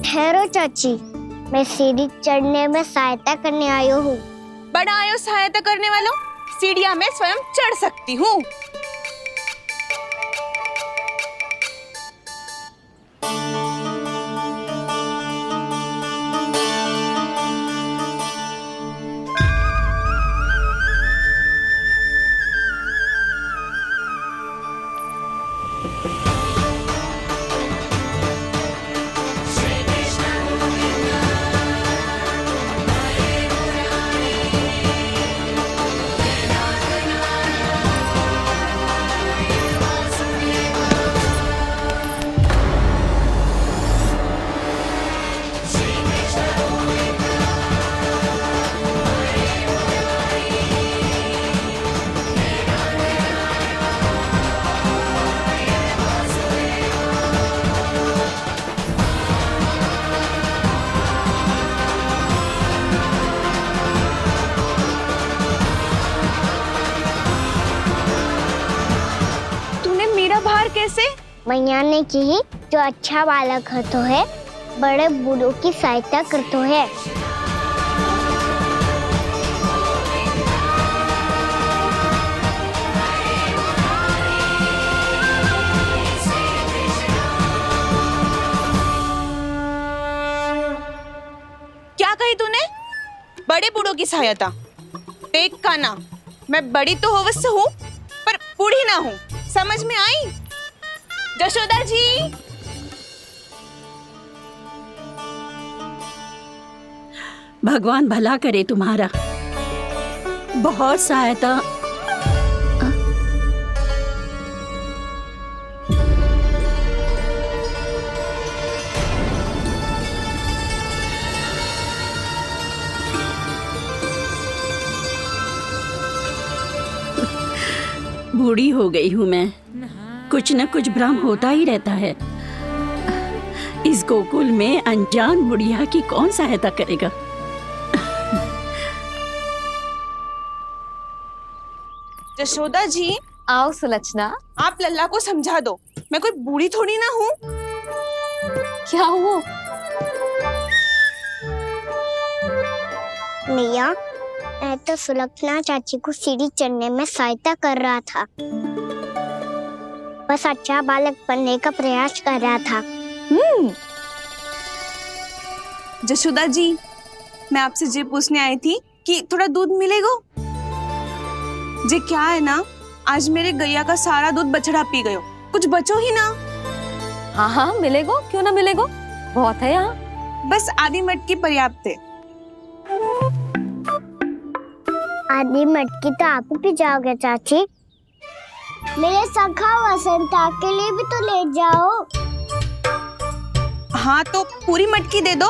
ठहरो चाची, मैं सीढ़ी चढ़ने में सहायता करने आई हूँ। बड़ा आयो सहायता करने वालों, सीढ़ियाँ मैं स्वयं चढ़ सकती हूँ। कैसे? मैया ने की, जो अच्छा बालक होतो है बड़े बूढ़ों की सहायता करतो है। क्या कही तूने? बड़े बूढ़ों की सहायता? देख कान्हा, मैं बड़ी तो अवश्य हूँ पर बूढ़ी ना हूँ, समझ में आई? जशोदा जी, भगवान भला करे तुम्हारा। बहुत सहायता। बूढ़ी हो गई हूँ मैं, कुछ न कुछ भ्रम होता ही रहता है। इस गोकुल में अनजान बुढ़िया की कौन सहायता करेगा? जशोदा जी, आओ सुलक्षणा। आप लल्ला को समझा दो, मैं कोई बूढ़ी थोड़ी ना हूँ। क्या हुआ? मैया, मैं तो सुलक्षणा चाची को सीढ़ी चढ़ने में सहायता कर रहा था, बस अच्छा बालक बनने का प्रयास कर रहा था। जशोदा जी, मैं आपसे ये पूछने आई थी कि थोड़ा दूध मिलेगा? जे क्या है ना, आज मेरे गैया का सारा दूध बछड़ा पी गयो, कुछ बचो ही ना। हाँ हाँ मिलेगो, क्यों ना मिलेगो, बहुत है यहाँ। बस आधी मटकी पर्याप्त है। आधी मटकी तो आप ही पी जाओगे चाची। मेरे सखा वसंता के लिए भी तो ले जाओ। हाँ तो पूरी मटकी दे दो।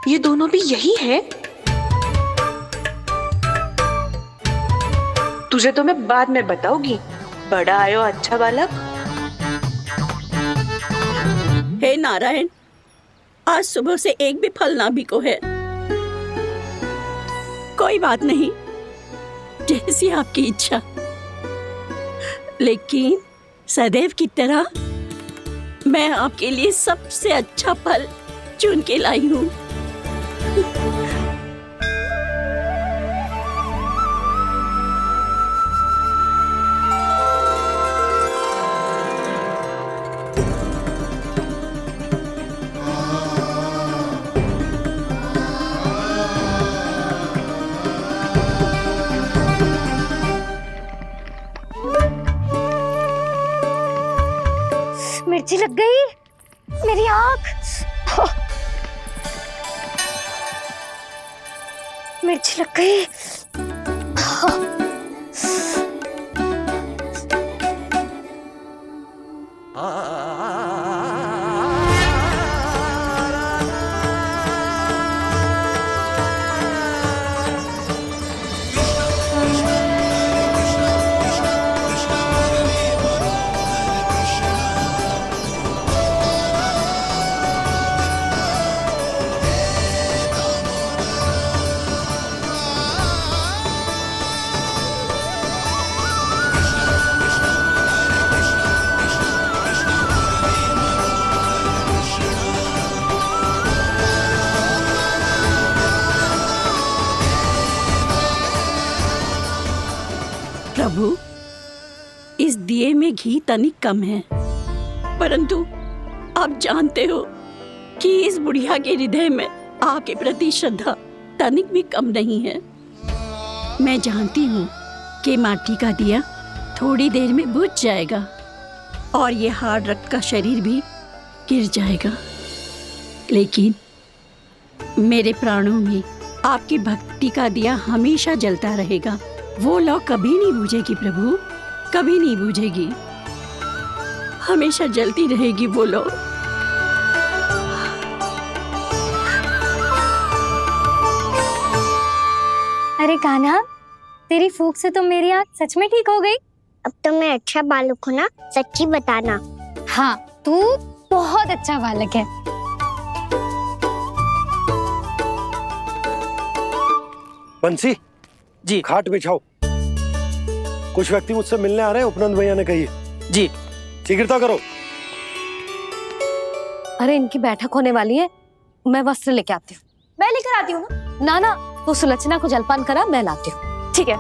ये दोनों भी यही है? तुझे तो मैं बाद में बताऊंगी। बड़ा आयो अच्छा बालक। हे नारायण, आज सुबह से एक भी फल ना बिको है। कोई बात नहीं, जैसी आपकी इच्छा। लेकिन सदैव की तरह मैं आपके लिए सबसे अच्छा फल चुन के लाई हूँ। मिर्ची लग गई मेरी आँख। मिर्ची लग गई। प्रभु, इस दिए में घी तनिक कम है, परंतु आप जानते हो कि इस बुढ़िया के हृदय में आपके प्रति श्रद्धा तनिक भी कम नहीं है। मैं जानती हूँ कि माटी का दिया थोड़ी देर में बुझ जाएगा और ये हार्ड रक्त का शरीर भी गिर जाएगा, लेकिन मेरे प्राणों में आपकी भक्ति का दिया हमेशा जलता रहेगा। वो लौ कभी नहीं बुझेगी प्रभु, कभी नहीं बुझेगी, हमेशा जलती रहेगी वो लौ। अरे कान्हा, तेरी फूंक से तो मेरी आँख सच में ठीक हो गई। अब तो मैं अच्छा बालक हूँ ना, सच्ची बताना। हाँ, तू बहुत अच्छा बालक है। बंसी जी, खाट बिछाओ। कुछ व्यक्ति मुझसे मिलने आ रहे हैं, उपनंद भैया ने कही जी। शीघ्रता करो। अरे इनकी बैठक होने वाली है, मैं वस्त्र लेके आती हूँ। मैं लेकर आती हूँ ना। ना तू सुलक्षणा को जलपान करा, मैं लाती हूँ। ठीक है।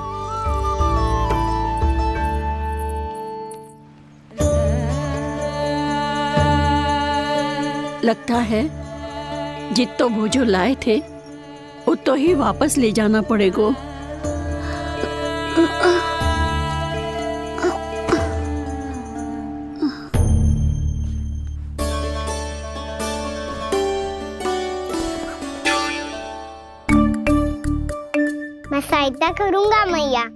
लगता है जितो वो जो लाए थे उतो ही वापस ले जाना पड़ेगा। मैं सहायता करूंगा मैया।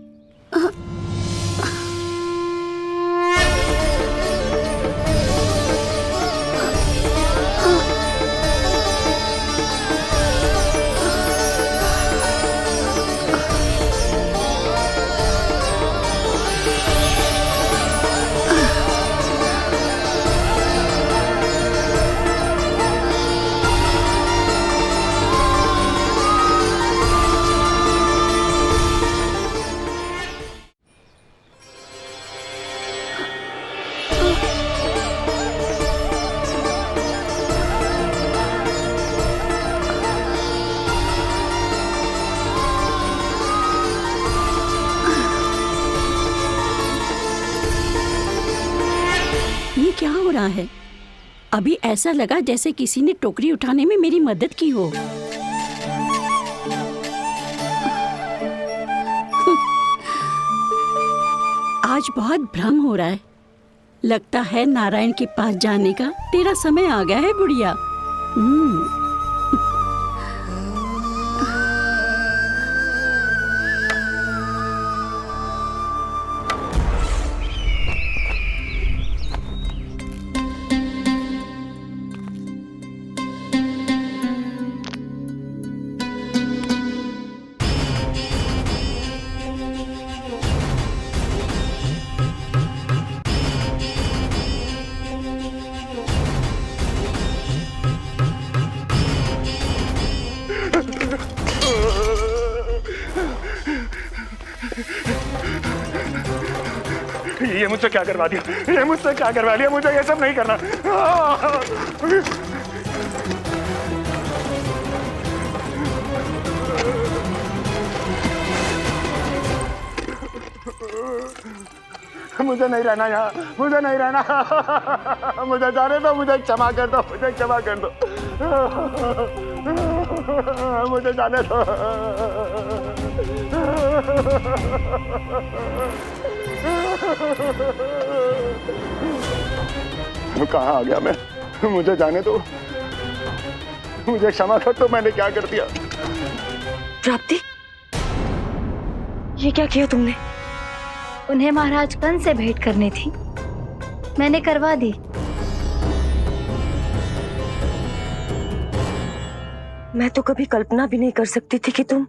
क्या हो रहा है? अभी ऐसा लगा जैसे किसी ने टोकरी उठाने में मेरी मदद की हो। आज बहुत भ्रम हो रहा है, लगता है नारायण के पास जाने का तेरा समय आ गया है बुढ़िया। ये मुझसे क्या करवा दिया, ये मुझसे क्या करवा लिया, मुझे ये सब नहीं करना। मुझे नहीं रहना यहाँ, मुझे नहीं रहना, मुझे जाने दो, मुझे क्षमा कर दो, मुझे क्षमा कर दो, मुझे जाने दो। कहाँ आ गया मैं, मुझे जाने दो, मुझे क्षमा कर दो, मैंने क्या कर दिया। प्राप्ति, ये क्या किया तुमने? उन्हें महाराज कंस से भेंट करनी थी, मैंने करवा दी। मैं तो कभी कल्पना भी नहीं कर सकती थी कि तुम,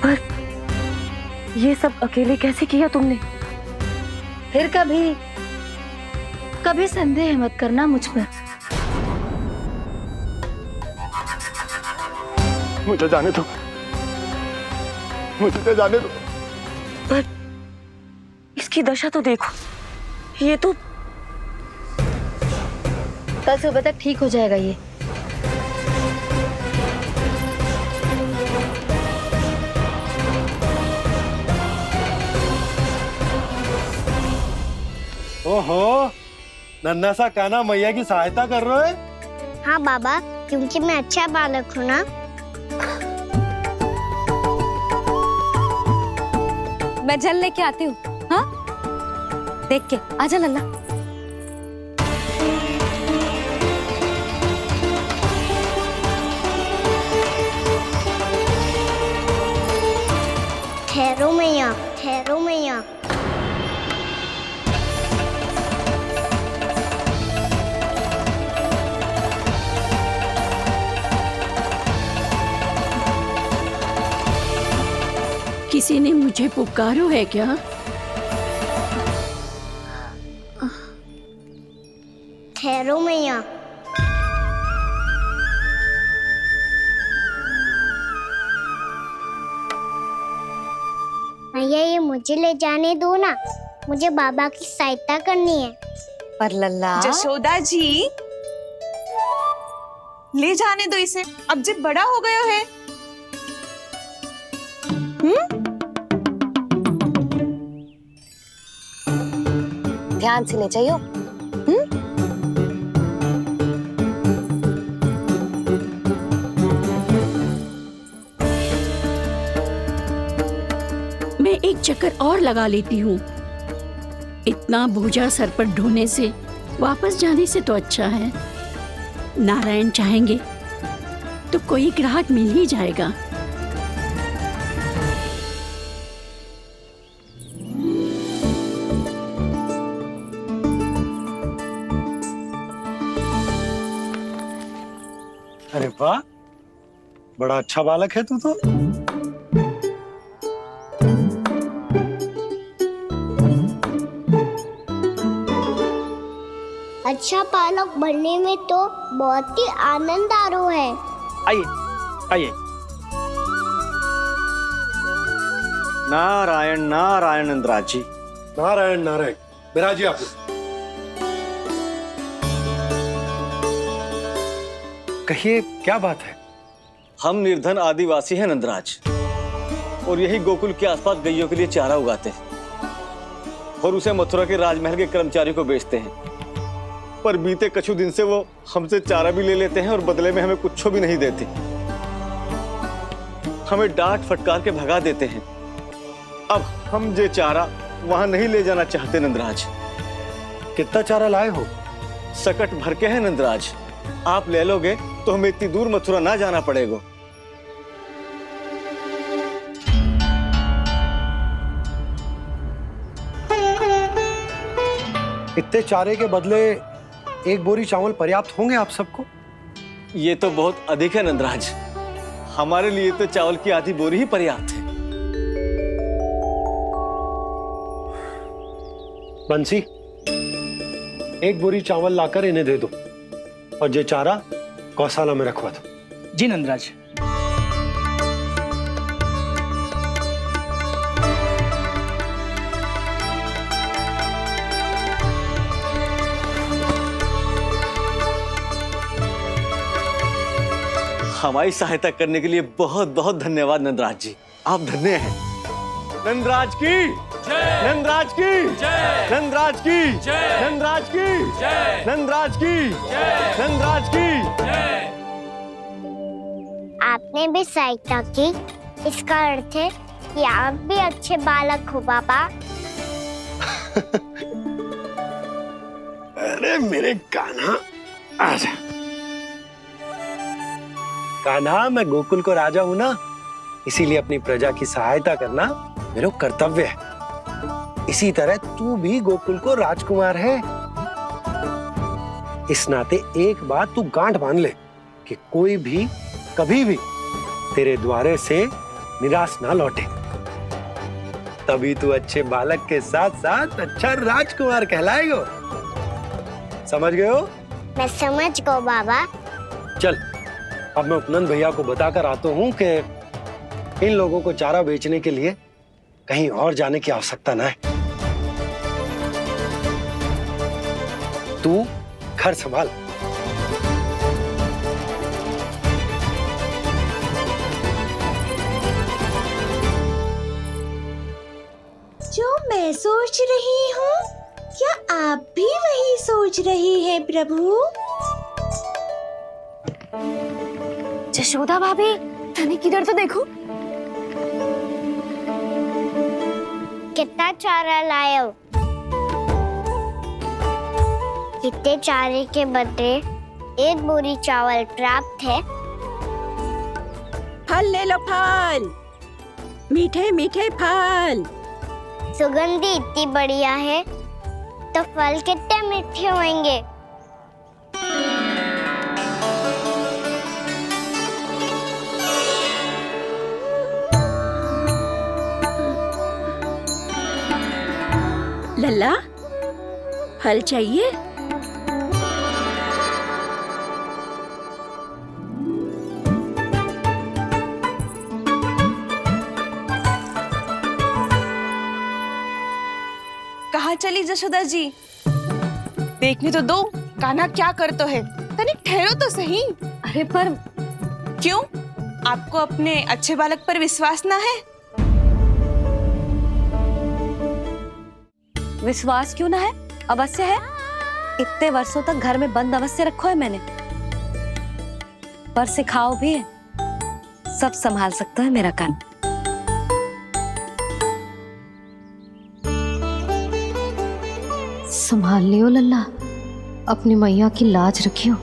पर ये सब अकेले कैसे किया तुमने? फिर कभी कभी संदेह मत करना मुझ पर। मुझे जाने दो, मुझे जाने दो। पर इसकी दशा तो देखो, ये तो कल सुबह तक ठीक हो जाएगा ये। ओहो, नन्हा सा कान्हा मैया की सहायता कर रहे हो? हाँ बाबा, क्योंकि मैं अच्छा बालक हूँ ना। मैं जल लेके आती हूँ। हाँ, देख के आजा लल्ला। ठहरो मैया, ठहरो मैया। किसी ने मुझे पुकारो है क्या? ठहरो मैया। मैया, ये मुझे ले जाने दो ना, मुझे बाबा की सहायता करनी है। पर लल्ला, जशोदा जी, ले जाने दो इसे, अब जब बड़ा हो गया है। ध्यान से ले जाइयो। मैं एक चक्कर और लगा लेती हूँ। इतना बोझा सर पर ढोने से वापस जाने से तो अच्छा है, नारायण चाहेंगे तो कोई ग्राहक मिल ही जाएगा। अरे वाह, बड़ा अच्छा बालक है तू तो। अच्छा बालक बनने में तो बहुत ही आनंद आ रहा है। आइए आइए। नारायण नारायण इंद्राज जी। नारायण नारायण, बिराजिए आप। कहिए, क्या बात है? हम निर्धन आदिवासी हैं नंदराज, और यही गोकुल के आसपास गैयों के लिए चारा उगाते हैं और उसे मथुरा के राजमहल के कर्मचारियों को बेचते हैं। पर बीते कुछ दिन से वो हमसे चारा भी ले लेते हैं और बदले में हमें कुछ भी नहीं देते। हमें डांट फटकार के भगा देते हैं। अब हम ये चारा वहां नहीं ले जाना चाहते नंदराज। कितना चारा लाए हो? सकट भर के है नंदराज। आप ले लोगे तो हमें इतनी दूर मथुरा ना जाना पड़ेगा। इतने चारे के बदले एक बोरी चावल पर्याप्त होंगे आप सबको? ये तो बहुत अधिक है नंदराज। हमारे लिए तो चावल की आधी बोरी ही पर्याप्त है। बंसी, एक बोरी चावल लाकर इन्हें दे दो और ये चारा गौशाला में रखवा दो। जी नंदराज। हमारी सहायता करने के लिए बहुत बहुत धन्यवाद नंदराज जी। आप धन्य हैं। नंदराज की जय, नंदराज की जय, नंदराज की जय, नंदराज की जय, नंदराज की जय, नंदराज की जय। आपने भी सहायता की, इसका अर्थ है कि आप भी अच्छे बालक हो पापा। अरे मेरे कान्हा, आजा। कान्हा, मैं गोकुल को राजा हूं ना, इसीलिए अपनी प्रजा की सहायता करना मेरा कर्तव्य है। इसी तरह तू भी गोकुल को राजकुमार है। इस नाते एक बात तू गांठ बांध ले कि कोई भी कभी भी तेरे द्वारे से निराश ना लौटे। तभी तू अच्छे बालक के साथ साथ अच्छा राजकुमार कहलाएगा। समझ गए हो? मैं समझ गया बाबा। चल, अब मैं उपनंद भैया को बताकर आता हूँ कि इन लोगों को चारा बेचने के लिए कहीं और जाने की आवश्यकता ना है। तू घर संभाल। जो मैं सोच रही हूँ, क्या आप भी वही सोच रही हैं प्रभु? यशोदा भाभी, तनिक इधर तो देखो। कितना चारा लाए हो? कितने चारे के बदले एक बोरी चावल प्राप्त है। फल ले लो, फल, मीठे मीठे फल। सुगंधी इतनी बढ़िया है तो फल कितने मीठे होंगे। लल्ला, फल चाहिए? कहाँ चली जशोदा जी? देखने तो दो कान्हा क्या कर तो है। तनिक ठहरो तो सही। अरे पर क्यों? आपको अपने अच्छे बालक पर विश्वास ना है? विश्वास क्यों ना है? अवश्य है। इतने वर्षों तक घर में बंद अवश्य रखो है मैंने, पर सिखाओ भी है। सब संभाल सकता है मेरा कान। संभाल लियो लल्ला, अपनी मैया की लाज रखियो।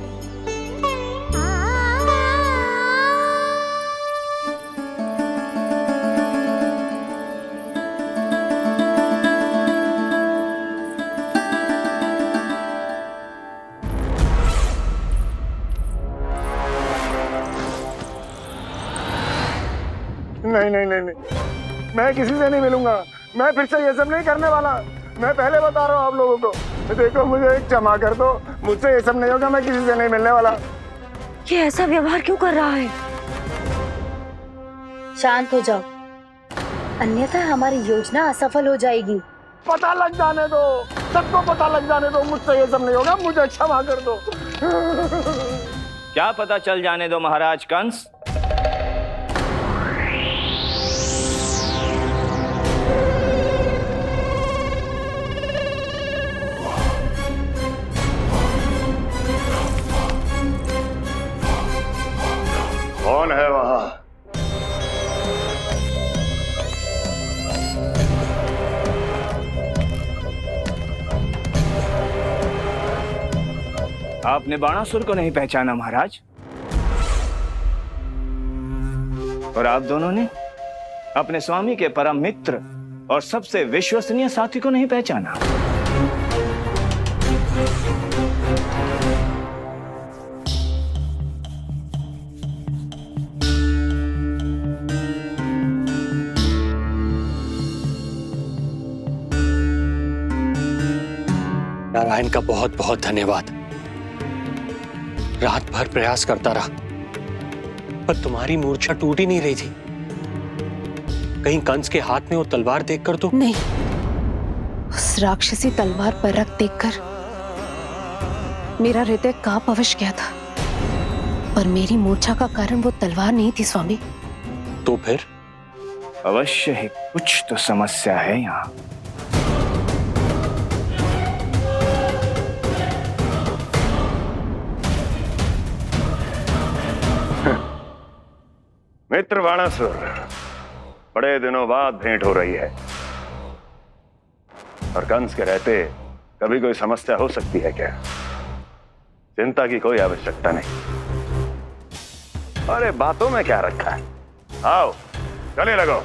नहीं नहीं नहीं नहीं, मैं किसी से नहीं मिलूंगा। मैं फिर से ये सब नहीं करने वाला। मैं पहले बता रहा हूँ आप लोगों को। देखो, मुझे एक क्षमा कर दो, मुझसे ये सब नहीं होगा। मैं किसी से नहीं मिलने वाला। ये ऐसा व्यवहार क्यों कर रहा है? शांत हो जाओ, अन्यथा हमारी योजना असफल हो जाएगी। पता लग जाने दो, सबको पता लग जाने दो। मुझसे ये सब नहीं होगा, मुझे क्षमा कर दो। क्या पता चल जाने दो महाराज कंस? कौन है वहां? आपने बाणासुर को नहीं पहचाना महाराज, और आप दोनों ने अपने स्वामी के परम मित्र और सबसे विश्वसनीय साथी को नहीं पहचाना। नारायण का बहुत बहुत धन्यवाद। रात भर प्रयास करता रहा, पर तुम्हारी मूर्छा टूट ही नहीं रही थी। कहीं कंस के हाथ में वो तलवार देखकर तो नहीं, उस राक्षसी तलवार पर रख देखकर मेरा हृदय कांप अवश्य गया था, पर मेरी मूर्छा का कारण वो तलवार नहीं थी स्वामी। तो फिर? अवश्य ही कुछ तो समस्या है यहाँ। मित्र बाणासुर, बड़े दिनों बाद भेंट हो रही है, और कंस के रहते कभी कोई समस्या हो सकती है क्या? चिंता की कोई आवश्यकता नहीं। अरे बातों में क्या रखा है, आओ गले लगो।